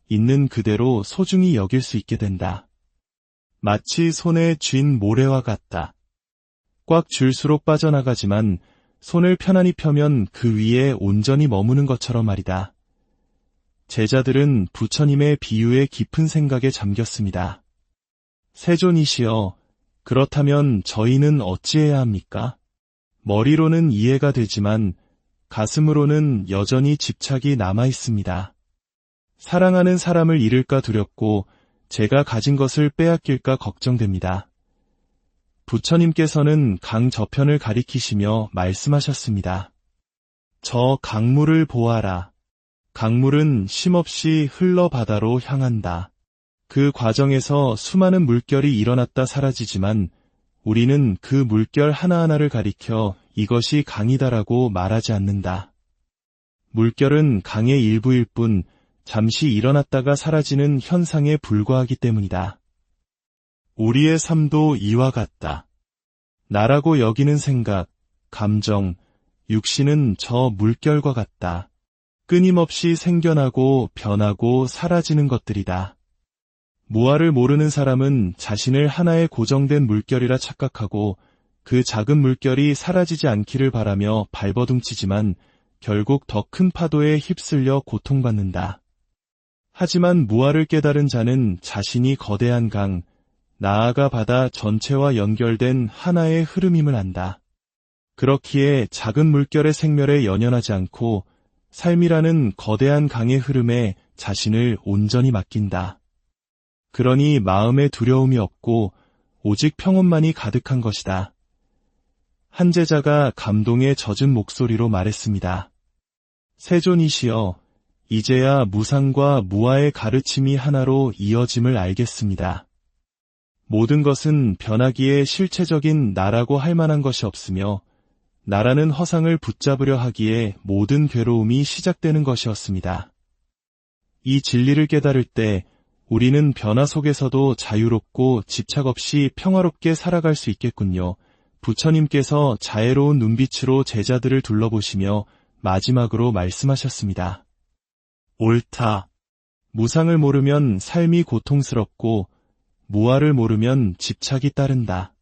A: 있는 그대로 소중히 여길 수 있게 된다. 마치 손에 쥔 모래와 같다. 꽉 쥘수록 빠져나가지만 손을 편안히 펴면 그 위에 온전히 머무는 것처럼 말이다. 제자들은 부처님의 비유에 깊은 생각에 잠겼습니다. 세존이시여, 그렇다면 저희는 어찌해야 합니까? 머리로는 이해가 되지만 가슴으로는 여전히 집착이 남아 있습니다. 사랑하는 사람을 잃을까 두렵고 제가 가진 것을 빼앗길까 걱정됩니다. 부처님께서는 강 저편을 가리키시며 말씀하셨습니다. 저 강물을 보아라. 강물은 쉼없이 흘러 바다로 향한다. 그 과정에서 수많은 물결이 일어났다 사라지지만 우리는 그 물결 하나하나를 가리켜 이것이 강이다라고 말하지 않는다. 물결은 강의 일부일 뿐 잠시 일어났다가 사라지는 현상에 불과하기 때문이다. 우리의 삶도 이와 같다. 나라고 여기는 생각, 감정, 육신은 저 물결과 같다. 끊임없이 생겨나고 변하고 사라지는 것들이다. 무아를 모르는 사람은 자신을 하나의 고정된 물결이라 착각하고 그 작은 물결이 사라지지 않기를 바라며 발버둥치지만 결국 더 큰 파도에 휩쓸려 고통받는다. 하지만 무아를 깨달은 자는 자신이 거대한 강, 나아가 바다 전체와 연결된 하나의 흐름임을 안다. 그렇기에 작은 물결의 생멸에 연연하지 않고 삶이라는 거대한 강의 흐름에 자신을 온전히 맡긴다. 그러니 마음에 두려움이 없고 오직 평온만이 가득한 것이다. 한 제자가 감동에 젖은 목소리로 말했습니다. 세존이시여, 이제야 무상과 무아의 가르침이 하나로 이어짐을 알겠습니다. 모든 것은 변하기에 실체적인 나라고 할 만한 것이 없으며 나라는 허상을 붙잡으려 하기에 모든 괴로움이 시작되는 것이었습니다. 이 진리를 깨달을 때 우리는 변화 속에서도 자유롭고 집착 없이 평화롭게 살아갈 수 있겠군요. 부처님께서 자애로운 눈빛으로 제자들을 둘러보시며 마지막으로 말씀하셨습니다. 옳다. 무상을 모르면 삶이 고통스럽고 무아를 모르면 집착이 따른다.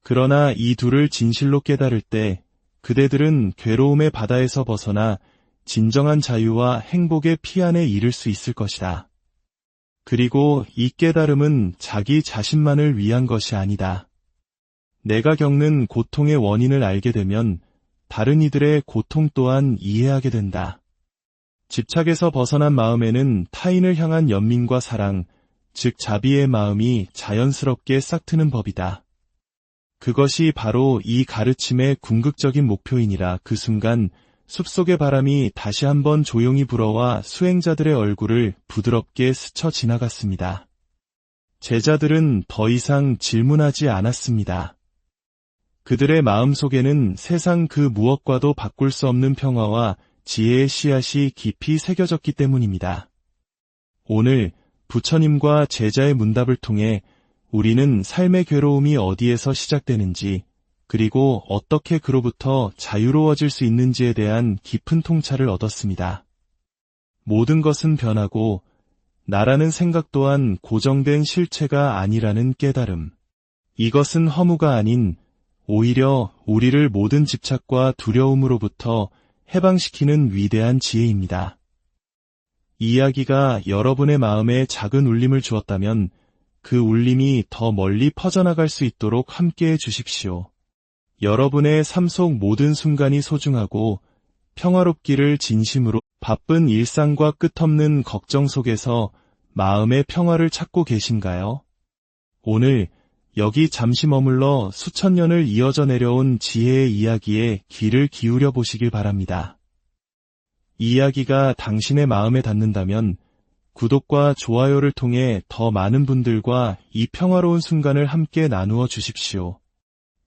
A: 그러나 이 둘을 진실로 깨달을 때 그대들은 괴로움의 바다에서 벗어나 진정한 자유와 행복의 피안에 이를 수 있을 것이다. 그리고 이 깨달음은 자기 자신만을 위한 것이 아니다. 내가 겪는 고통의 원인을 알게 되면 다른 이들의 고통 또한 이해하게 된다. 집착에서 벗어난 마음에는 타인을 향한 연민과 사랑, 즉 자비의 마음이 자연스럽게 싹트는 법이다. 그것이 바로 이 가르침의 궁극적인 목표이니라. 그 순간 숲속의 바람이 다시 한번 조용히 불어와 수행자들의 얼굴을 부드럽게 스쳐 지나갔습니다. 제자들은 더 이상 질문하지 않았습니다. 그들의 마음속에는 세상 그 무엇과도 바꿀 수 없는 평화와 지혜의 씨앗이 깊이 새겨졌기 때문입니다. 오늘 부처님과 제자의 문답을 통해 우리는 삶의 괴로움이 어디에서 시작되는지, 그리고 어떻게 그로부터 자유로워질 수 있는지에 대한 깊은 통찰을 얻었습니다. 모든 것은 변하고 나라는 생각 또한 고정된 실체가 아니라는 깨달음. 이것은 허무가 아닌 오히려 우리를 모든 집착과 두려움으로부터 해방시키는 위대한 지혜입니다. 이 이야기가 여러분의 마음에 작은 울림을 주었다면 그 울림이 더 멀리 퍼져나갈 수 있도록 함께해 주십시오. 여러분의 삶 속 모든 순간이 소중하고 평화롭기를 진심으로. 바쁜 일상과 끝없는 걱정 속에서 마음의 평화를 찾고 계신가요? 오늘 여기 잠시 머물러 수천 년을 이어져 내려온 지혜의 이야기에 귀를 기울여 보시길 바랍니다. 이 이야기가 당신의 마음에 닿는다면 구독과 좋아요를 통해 더 많은 분들과 이 평화로운 순간을 함께 나누어 주십시오.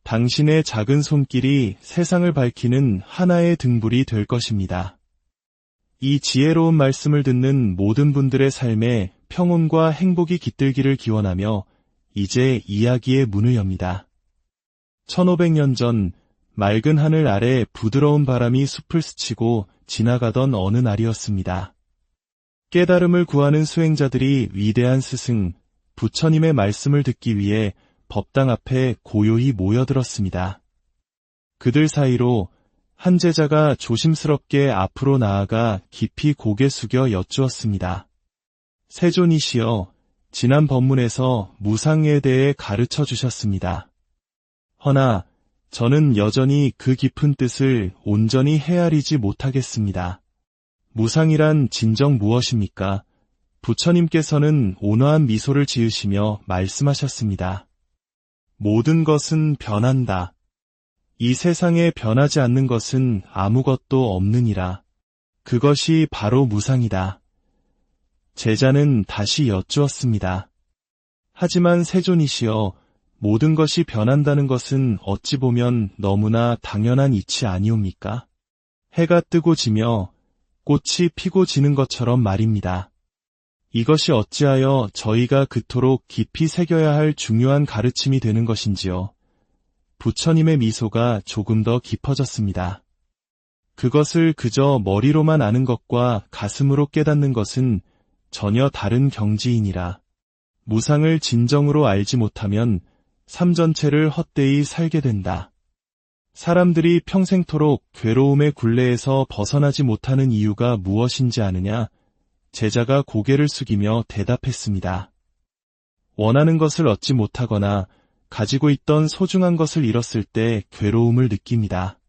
A: 당신의 작은 손길이 세상을 밝히는 하나의 등불이 될 것입니다. 이 지혜로운 말씀을 듣는 모든 분들의 삶에 평온과 행복이 깃들기를 기원하며 이제 이야기의 문을 엽니다. 1500년 전 맑은 하늘 아래 부드러운 바람이 숲을 스치고 지나가던 어느 날이었습니다. 깨달음을 구하는 수행자들이 위대한 스승, 부처님의 말씀을 듣기 위해 법당 앞에 고요히 모여들었습니다. 그들 사이로 한 제자가 조심스럽게 앞으로 나아가 깊이 고개 숙여 여쭈었습니다. 세존이시여, 지난 법문에서 무상에 대해 가르쳐 주셨습니다. 허나 저는 여전히 그 깊은 뜻을 온전히 헤아리지 못하겠습니다. 무상이란 진정 무엇입니까? 부처님께서는 온화한 미소를 지으시며 말씀하셨습니다. 모든 것은 변한다. 이 세상에 변하지 않는 것은 아무것도 없느니라. 그것이 바로 무상이다. 제자는 다시 여쭈었습니다. 하지만 세존이시여, 모든 것이 변한다는 것은 어찌 보면 너무나 당연한 이치 아니옵니까? 해가 뜨고 지며 꽃이 피고 지는 것처럼 말입니다. 이것이 어찌하여 저희가 그토록 깊이 새겨야 할 중요한 가르침이 되는 것인지요. 부처님의 미소가 조금 더 깊어졌습니다. 그것을 그저 머리로만 아는 것과 가슴으로 깨닫는 것은 전혀 다른 경지이니라. 무상을 진정으로 알지 못하면 삶 전체를 헛되이 살게 된다. 사람들이 평생토록 괴로움의 굴레에서 벗어나지 못하는 이유가 무엇인지 아느냐? 제자가 고개를 숙이며 대답했습니다. 원하는 것을 얻지 못하거나 가지고 있던 소중한 것을 잃었을 때 괴로움을 느낍니다.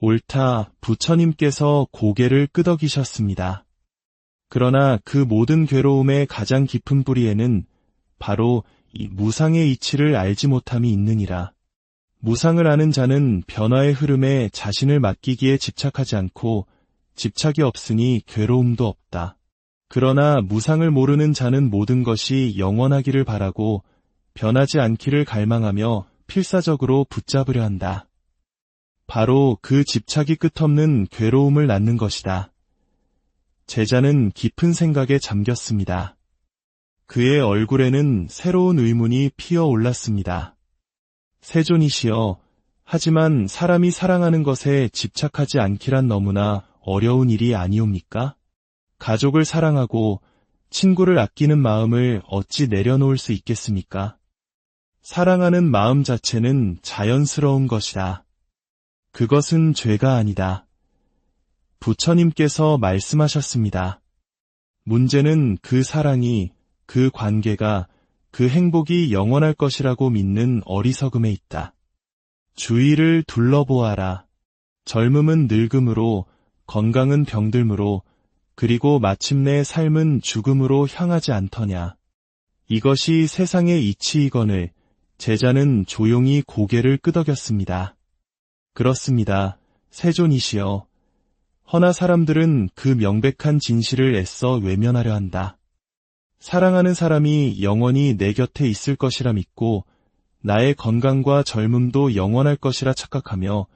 A: 옳다, 부처님께서 고개를 끄덕이셨습니다. 그러나 그 모든 괴로움의 가장 깊은 뿌리에는 바로 이 무상의 이치를 알지 못함이 있느니라. 무상을 아는 자는 변화의 흐름에 자신을 맡기기에 집착하지 않고 집착이 없으니 괴로움도 없다. 그러나 무상을 모르는 자는 모든 것이 영원하기를 바라고 변하지 않기를 갈망하며 필사적으로 붙잡으려 한다. 바로 그 집착이 끝없는 괴로움을 낳는 것이다. 제자는 깊은 생각에 잠겼습니다. 그의 얼굴에는 새로운 의문이 피어올랐습니다. 세존이시여, 하지만 사람이 사랑하는 것에 집착하지 않기란 너무나 어려운 일이 아니옵니까? 가족을 사랑하고 친구를 아끼는 마음을 어찌 내려놓을 수 있겠습니까? 사랑하는 마음 자체는 자연스러운 것이다. 그것은 죄가 아니다. 부처님께서 말씀하셨습니다. 문제는 그 사랑이, 그 관계가, 그 행복이 영원할 것이라고 믿는 어리석음에 있다. 주위를 둘러보아라. 젊음은 늙음으로, 건강은 병들므로, 그리고 마침내 삶은 죽음으로 향하지 않더냐. 이것이 세상의 이치이거늘 제자는 조용히 고개를 끄덕였습니다. 그렇습니다. 세존이시여. 허나 사람들은 그 명백한 진실을 애써 외면하려 한다. 사랑하는 사람이 영원히 내 곁에 있을 것이라 믿고 나의 건강과 젊음도 영원할 것이라 착각하며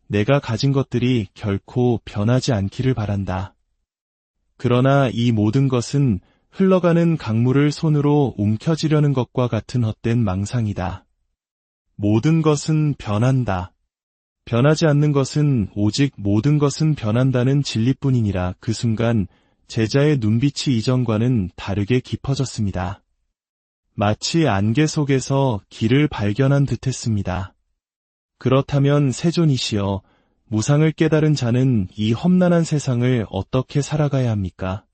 A: 내가 가진 것들이 결코 변하지 않기를 바란다. 그러나 이 모든 것은 흘러가는 강물을 손으로 움켜쥐려는 것과 같은 헛된 망상이다. 모든 것은 변한다. 변하지 않는 것은 오직 모든 것은 변한다는 진리뿐이니라. 그 순간 제자의 눈빛이 이전과는 다르게 깊어졌습니다. 마치 안개 속에서 길을 발견한 듯했습니다. 그렇다면 세존이시여, 무상을 깨달은 자는 이 험난한 세상을 어떻게 살아가야 합니까?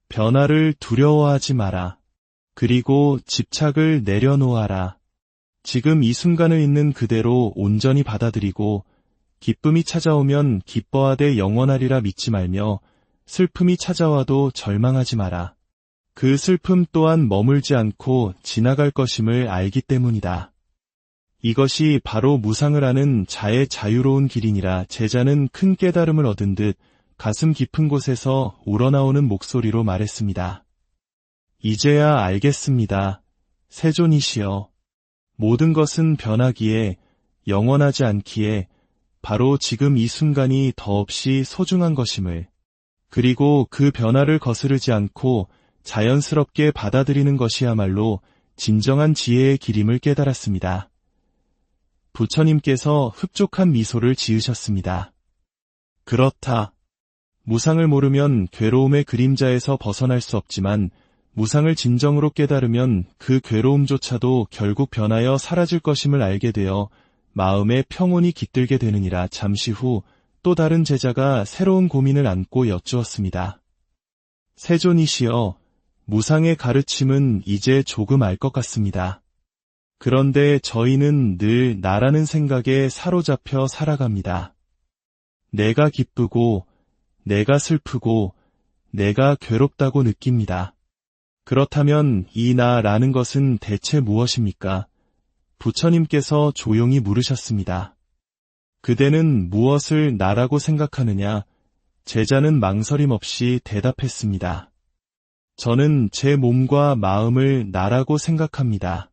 A: 변화를 두려워하지 마라. 그리고 집착을 내려놓아라. 지금 이 순간을 있는 그대로 온전히 받아들이고 기쁨이 찾아오면 기뻐하되 영원하리라 믿지 말며 슬픔이 찾아와도 절망하지 마라. 그 슬픔 또한 머물지 않고 지나갈 것임을 알기 때문이다. 이것이 바로 무상을 아는 자의 자유로운 길이니라. 제자는 큰 깨달음을 얻은 듯 가슴 깊은 곳에서 우러나오는 목소리로 말했습니다. 이제야 알겠습니다. 세존이시여. 모든 것은 변하기에, 영원하지 않기에 바로 지금 이 순간이 더없이 소중한 것임을, 그리고 그 변화를 거스르지 않고 자연스럽게 받아들이는 것이야말로 진정한 지혜의 길임을 깨달았습니다. 부처님께서 흡족한 미소를 지으셨습니다. 그렇다. 무상을 모르면 괴로움의 그림자에서 벗어날 수 없지만 무상을 진정으로 깨달으면 그 괴로움조차도 결국 변하여 사라질 것임을 알게 되어 마음의 평온이 깃들게 되느니라. 잠시 후 또 다른 제자가 새로운 고민을 안고 여쭈었습니다. 세존이시여, 무상의 가르침은 이제 조금 알 것 같습니다. 그런데 저희는 늘 나라는 생각에 사로잡혀 살아갑니다. 내가 기쁘고, 내가 슬프고, 내가 괴롭다고 느낍니다. 그렇다면 이 나라는 것은 대체 무엇입니까? 부처님께서 조용히 물으셨습니다. 그대는 무엇을 나라고 생각하느냐? 제자는 망설임 없이 대답했습니다. 저는 제 몸과 마음을 나라고 생각합니다.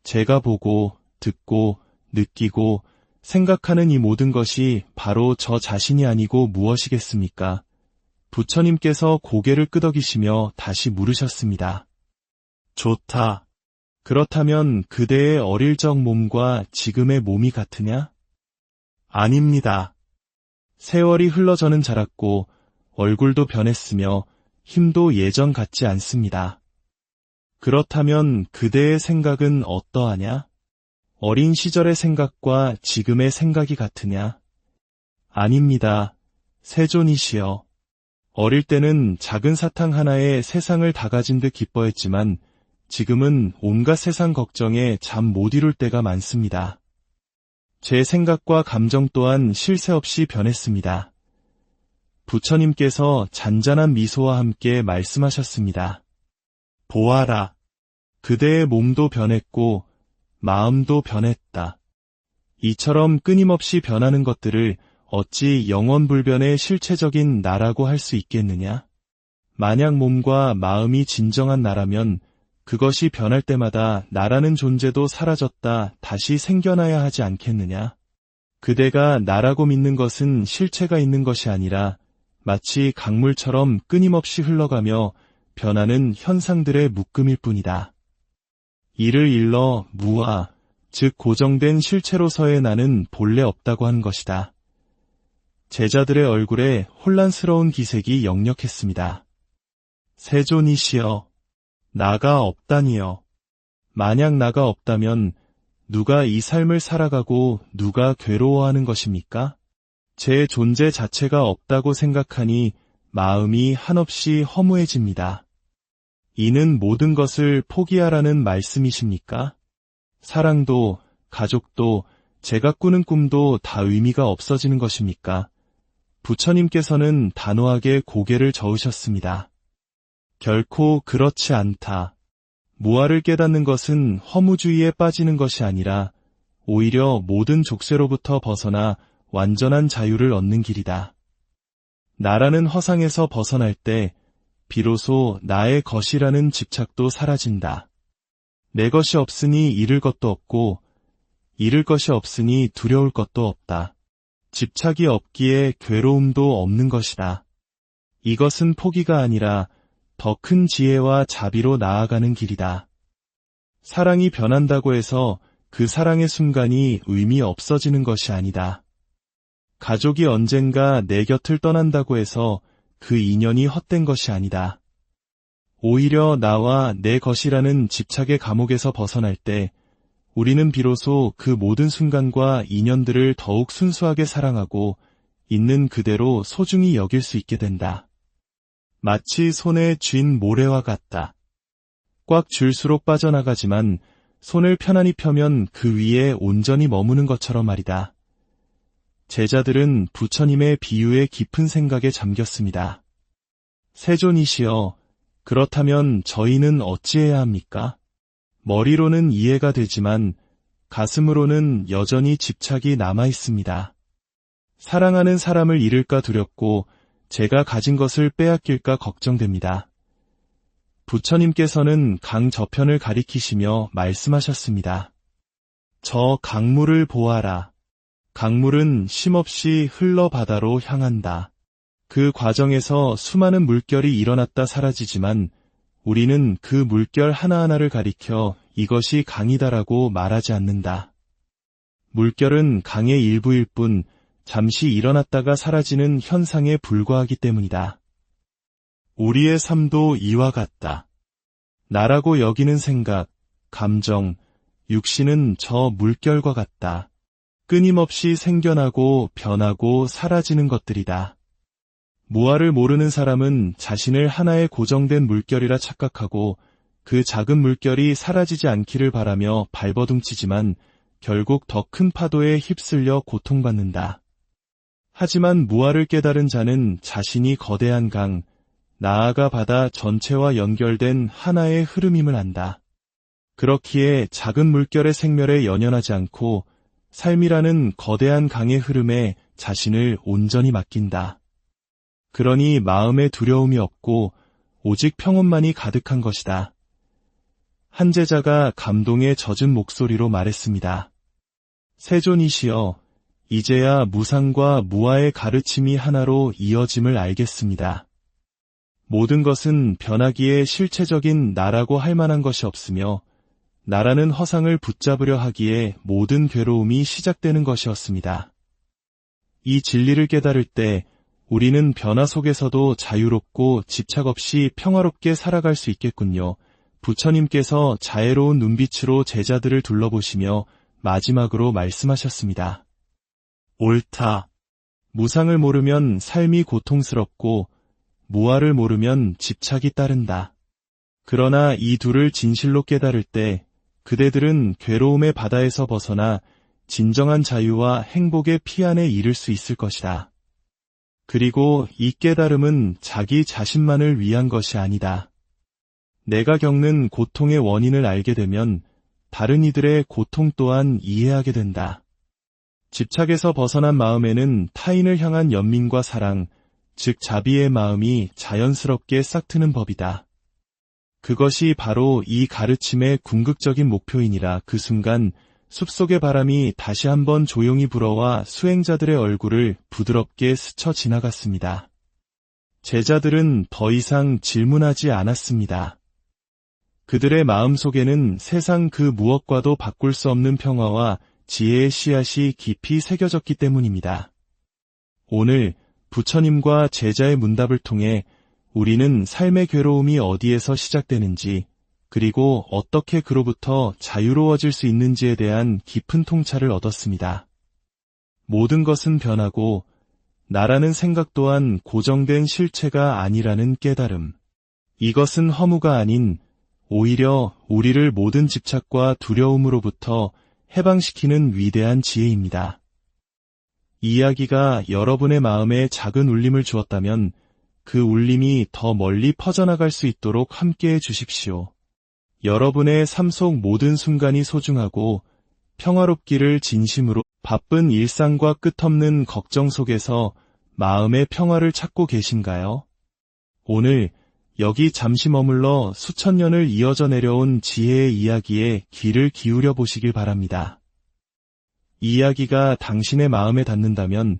A: 제가 보고, 듣고, 느끼고, 생각하는 이 모든 것이 바로 저 자신이 아니고 무엇이겠습니까? 부처님께서 고개를 끄덕이시며 다시 물으셨습니다. 좋다. 그렇다면 그대의 어릴 적 몸과 지금의 몸이 같으냐? 아닙니다. 세월이 흘러 저는 자랐고 얼굴도 변했으며 힘도 예전 같지 않습니다. 그렇다면 그대의 생각은 어떠하냐? 어린 시절의 생각과 지금의 생각이 같으냐? 아닙니다. 세존이시여. 어릴 때는 작은 사탕 하나에 세상을 다 가진 듯 기뻐했지만 지금은 온갖 세상 걱정에 잠 못 이룰 때가 많습니다. 제 생각과 감정 또한 쉴 새 없이 변했습니다. 부처님께서 잔잔한 미소와 함께 말씀하셨습니다. 보아라. 그대의 몸도 변했고 마음도 변했다. 이처럼 끊임없이 변하는 것들을 어찌 영원불변의 실체적인 나라고 할 수 있겠느냐? 만약 몸과 마음이 진정한 나라면 그것이 변할 때마다 나라는 존재도 사라졌다 다시 생겨나야 하지 않겠느냐? 그대가 나라고 믿는 것은 실체가 있는 것이 아니라 마치 강물처럼 끊임없이 흘러가며 변하는 현상들의 묶음일 뿐이다. 이를 일러 무아, 즉 고정된 실체로서의 나는 본래 없다고 하는 것이다. 제자들의 얼굴에 혼란스러운 기색이 역력했습니다. 세존이시여, 나가 없다니요. 만약 나가 없다면 누가 이 삶을 살아가고 누가 괴로워하는 것입니까? 제 존재 자체가 없다고 생각하니 마음이 한없이 허무해집니다. 이는 모든 것을 포기하라는 말씀이십니까? 사랑도, 가족도, 제가 꾸는 꿈도 다 의미가 없어지는 것입니까? 부처님께서는 단호하게 고개를 저으셨습니다. 결코 그렇지 않다. 무아를 깨닫는 것은 허무주의에 빠지는 것이 아니라 오히려 모든 족쇄로부터 벗어나 완전한 자유를 얻는 길이다. 나라는 허상에서 벗어날 때 비로소 나의 것이라는 집착도 사라진다. 내 것이 없으니 잃을 것도 없고 잃을 것이 없으니 두려울 것도 없다. 집착이 없기에 괴로움도 없는 것이다. 이것은 포기가 아니라 더 큰 지혜와 자비로 나아가는 길이다. 사랑이 변한다고 해서 그 사랑의 순간이 의미 없어지는 것이 아니다. 가족이 언젠가 내 곁을 떠난다고 해서 그 인연이 헛된 것이 아니다. 오히려 나와 내 것이라는 집착의 감옥에서 벗어날 때 우리는 비로소 그 모든 순간과 인연들을 더욱 순수하게 사랑하고 있는 그대로 소중히 여길 수 있게 된다. 마치 손에 쥔 모래와 같다. 꽉 쥘수록 빠져나가지만 손을 편안히 펴면 그 위에 온전히 머무는 것처럼 말이다. 제자들은 부처님의 비유에 깊은 생각에 잠겼습니다. 세존이시여, 그렇다면 저희는 어찌해야 합니까? 머리로는 이해가 되지만 가슴으로는 여전히 집착이 남아 있습니다. 사랑하는 사람을 잃을까 두렵고 제가 가진 것을 빼앗길까 걱정됩니다. 부처님께서는 강 저편을 가리키시며 말씀하셨습니다. 저 강물을 보아라. 강물은 쉼없이 흘러 바다로 향한다. 그 과정에서 수많은 물결이 일어났다 사라지지만 우리는 그 물결 하나하나를 가리켜 이것이 강이다라고 말하지 않는다. 물결은 강의 일부일 뿐 잠시 일어났다가 사라지는 현상에 불과하기 때문이다. 우리의 삶도 이와 같다. 나라고 여기는 생각, 감정, 육신은 저 물결과 같다. 끊임없이 생겨나고 변하고 사라지는 것들이다. 무아를 모르는 사람은 자신을 하나의 고정된 물결이라 착각하고 그 작은 물결이 사라지지 않기를 바라며 발버둥치지만 결국 더 큰 파도에 휩쓸려 고통받는다. 하지만 무아를 깨달은 자는 자신이 거대한 강, 나아가 바다 전체와 연결된 하나의 흐름임을 안다. 그렇기에 작은 물결의 생멸에 연연하지 않고 삶이라는 거대한 강의 흐름에 자신을 온전히 맡긴다. 그러니 마음에 두려움이 없고 오직 평온만이 가득한 것이다. 한 제자가 감동에 젖은 목소리로 말했습니다. 세존이시여, 이제야 무상과 무아의 가르침이 하나로 이어짐을 알겠습니다. 모든 것은 변하기에 실체적인 나라고 할 만한 것이 없으며 나라는 허상을 붙잡으려 하기에 모든 괴로움이 시작되는 것이었습니다. 이 진리를 깨달을 때 우리는 변화 속에서도 자유롭고 집착 없이 평화롭게 살아갈 수 있겠군요. 부처님께서 자애로운 눈빛으로 제자들을 둘러보시며 마지막으로 말씀하셨습니다. 옳다. 무상을 모르면 삶이 고통스럽고 무아를 모르면 집착이 따른다. 그러나 이 둘을 진실로 깨달을 때 그대들은 괴로움의 바다에서 벗어나 진정한 자유와 행복의 피안에 이를 수 있을 것이다. 그리고 이 깨달음은 자기 자신만을 위한 것이 아니다. 내가 겪는 고통의 원인을 알게 되면 다른 이들의 고통 또한 이해하게 된다. 집착에서 벗어난 마음에는 타인을 향한 연민과 사랑, 즉 자비의 마음이 자연스럽게 싹트는 법이다. 그것이 바로 이 가르침의 궁극적인 목표이니라. 그 순간 숲속의 바람이 다시 한번 조용히 불어와 수행자들의 얼굴을 부드럽게 스쳐 지나갔습니다. 제자들은 더 이상 질문하지 않았습니다. 그들의 마음속에는 세상 그 무엇과도 바꿀 수 없는 평화와 지혜의 씨앗이 깊이 새겨졌기 때문입니다. 오늘 부처님과 제자의 문답을 통해 우리는 삶의 괴로움이 어디에서 시작되는지, 그리고 어떻게 그로부터 자유로워질 수 있는지에 대한 깊은 통찰을 얻었습니다. 모든 것은 변하고 나라는 생각 또한 고정된 실체가 아니라는 깨달음. 이것은 허무가 아닌 오히려 우리를 모든 집착과 두려움으로부터 해방시키는 위대한 지혜입니다. 이 이야기가 여러분의 마음에 작은 울림을 주었다면 그 울림이 더 멀리 퍼져나갈 수 있도록 함께해 주십시오. 여러분의 삶 속 모든 순간이 소중하고 평화롭기를 진심으로. 바쁜 일상과 끝없는 걱정 속에서 마음의 평화를 찾고 계신가요? 오늘 여기 잠시 머물러 수천 년을 이어져 내려온 지혜의 이야기에 귀를 기울여 보시길 바랍니다. 이 이야기가 당신의 마음에 닿는다면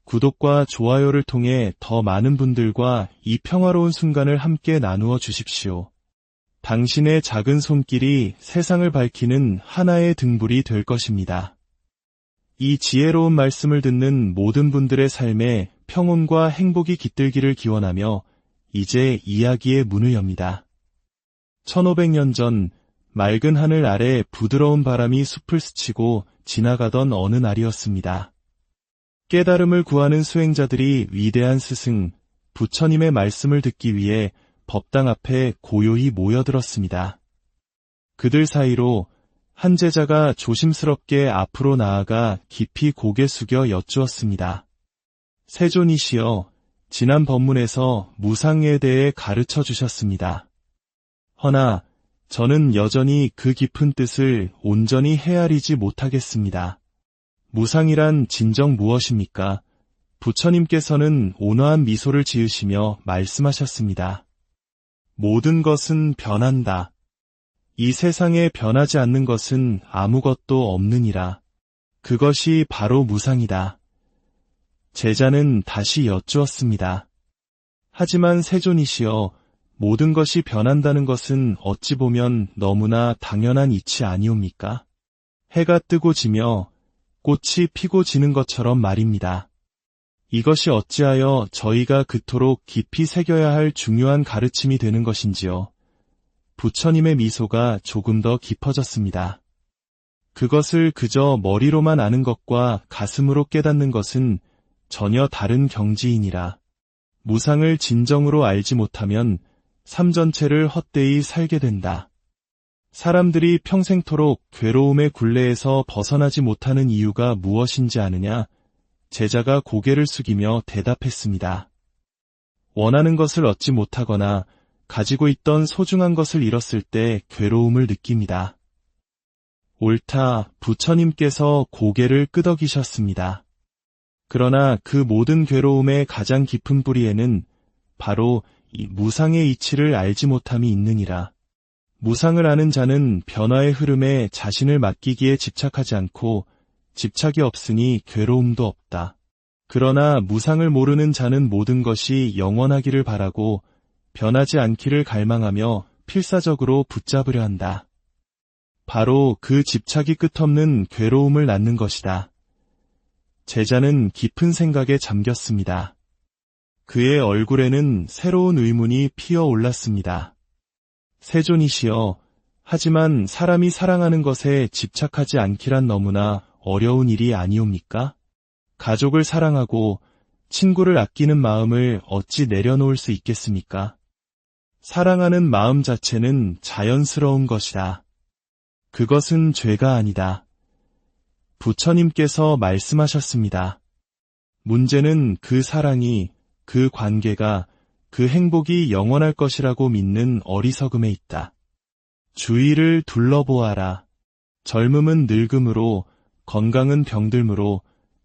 A: 구독과 좋아요를 통해 더 많은 분들과 이 평화로운 순간을 함께 나누어 주십시오. 당신의 작은 손길이 세상을 밝히는 하나의 등불이 될 것입니다. 이 지혜로운 말씀을 듣는 모든 분들의 삶에 평온과 행복이 깃들기를 기원하며 이제 이야기의 문을 엽니다. 1500년 전 맑은 하늘 아래 부드러운 바람이 숲을 스치고 지나가던 어느 날이었습니다. 깨달음을 구하는 수행자들이 위대한 스승, 부처님의 말씀을 듣기 위해 법당 앞에 고요히 모여들었습니다. 그들 사이로 한 제자가 조심스럽게 앞으로 나아가 깊이 고개 숙여 여쭈었습니다. 세존이시여, 지난 법문에서 무상에 대해 가르쳐 주셨습니다. 허나 저는 여전히 그 깊은 뜻을 온전히 헤아리지 못하겠습니다. 무상이란 진정 무엇입니까? 부처님께서는 온화한 미소를 지으시며 말씀하셨습니다. 모든 것은 변한다. 이 세상에 변하지 않는 것은 아무것도 없느니라. 그것이 바로 무상이다. 제자는 다시 여쭈었습니다. 하지만 세존이시여, 모든 것이 변한다는 것은 어찌 보면 너무나 당연한 이치 아니옵니까? 해가 뜨고 지며 꽃이 피고 지는 것처럼 말입니다. 이것이 어찌하여 저희가 그토록 깊이 새겨야 할 중요한 가르침이 되는 것인지요. 부처님의 미소가 조금 더 깊어졌습니다. 그것을 그저 머리로만 아는 것과 가슴으로 깨닫는 것은 전혀 다른 경지이니라. 무상을 진정으로 알지 못하면 삶 전체를 헛되이 살게 된다. 사람들이 평생토록 괴로움의 굴레에서 벗어나지 못하는 이유가 무엇인지 아느냐? 제자가 고개를 숙이며 대답했습니다. 원하는 것을 얻지 못하거나 가지고 있던 소중한 것을 잃었을 때 괴로움을 느낍니다. 옳다, 부처님께서 고개를 끄덕이셨습니다. 그러나 그 모든 괴로움의 가장 깊은 뿌리에는 바로 이 무상의 이치를 알지 못함이 있느니라. 무상을 아는 자는 변화의 흐름에 자신을 맡기기에 집착하지 않고 집착이 없으니 괴로움도 없다. 그러나 무상을 모르는 자는 모든 것이 영원하기를 바라고 변하지 않기를 갈망하며 필사적으로 붙잡으려 한다. 바로 그 집착이 끝없는 괴로움을 낳는 것이다. 제자는 깊은 생각에 잠겼습니다. 그의 얼굴에는 새로운 의문이 피어올랐습니다. 세존이시여, 하지만 사람이 사랑하는 것에 집착하지 않기란 너무나 어려운 일이 아니옵니까? 가족을 사랑하고 친구를 아끼는 마음을 어찌 내려놓을 수 있겠습니까? 사랑하는 마음 자체는 자연스러운 것이다. 그것은 죄가 아니다. 부처님께서 말씀하셨습니다. 문제는 그 사랑이, 그 관계가, 그 행복이 영원할 것이라고 믿는 어리석음에 있다. 주위를 둘러보아라. 젊음은 늙음으로, 건강은 병들므로,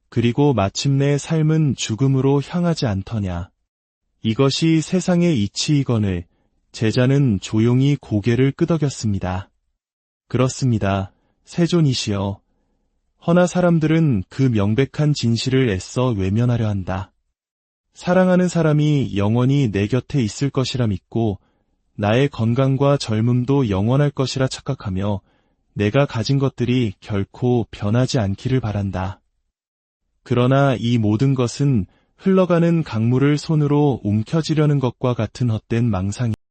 A: 그리고 마침내 삶은 죽음으로 향하지 않더냐. 이것이 세상의 이치이거늘 제자는 조용히 고개를 끄덕였습니다. 그렇습니다. 세존이시여. 허나 사람들은 그 명백한 진실을 애써 외면하려 한다. 사랑하는 사람이 영원히 내 곁에 있을 것이라 믿고 나의 건강과 젊음도 영원할 것이라 착각하며 내가 가진 것들이 결코 변하지 않기를 바란다. 그러나 이 모든 것은 흘러가는 강물을 손으로 움켜쥐려는 것과 같은 헛된 망상이다.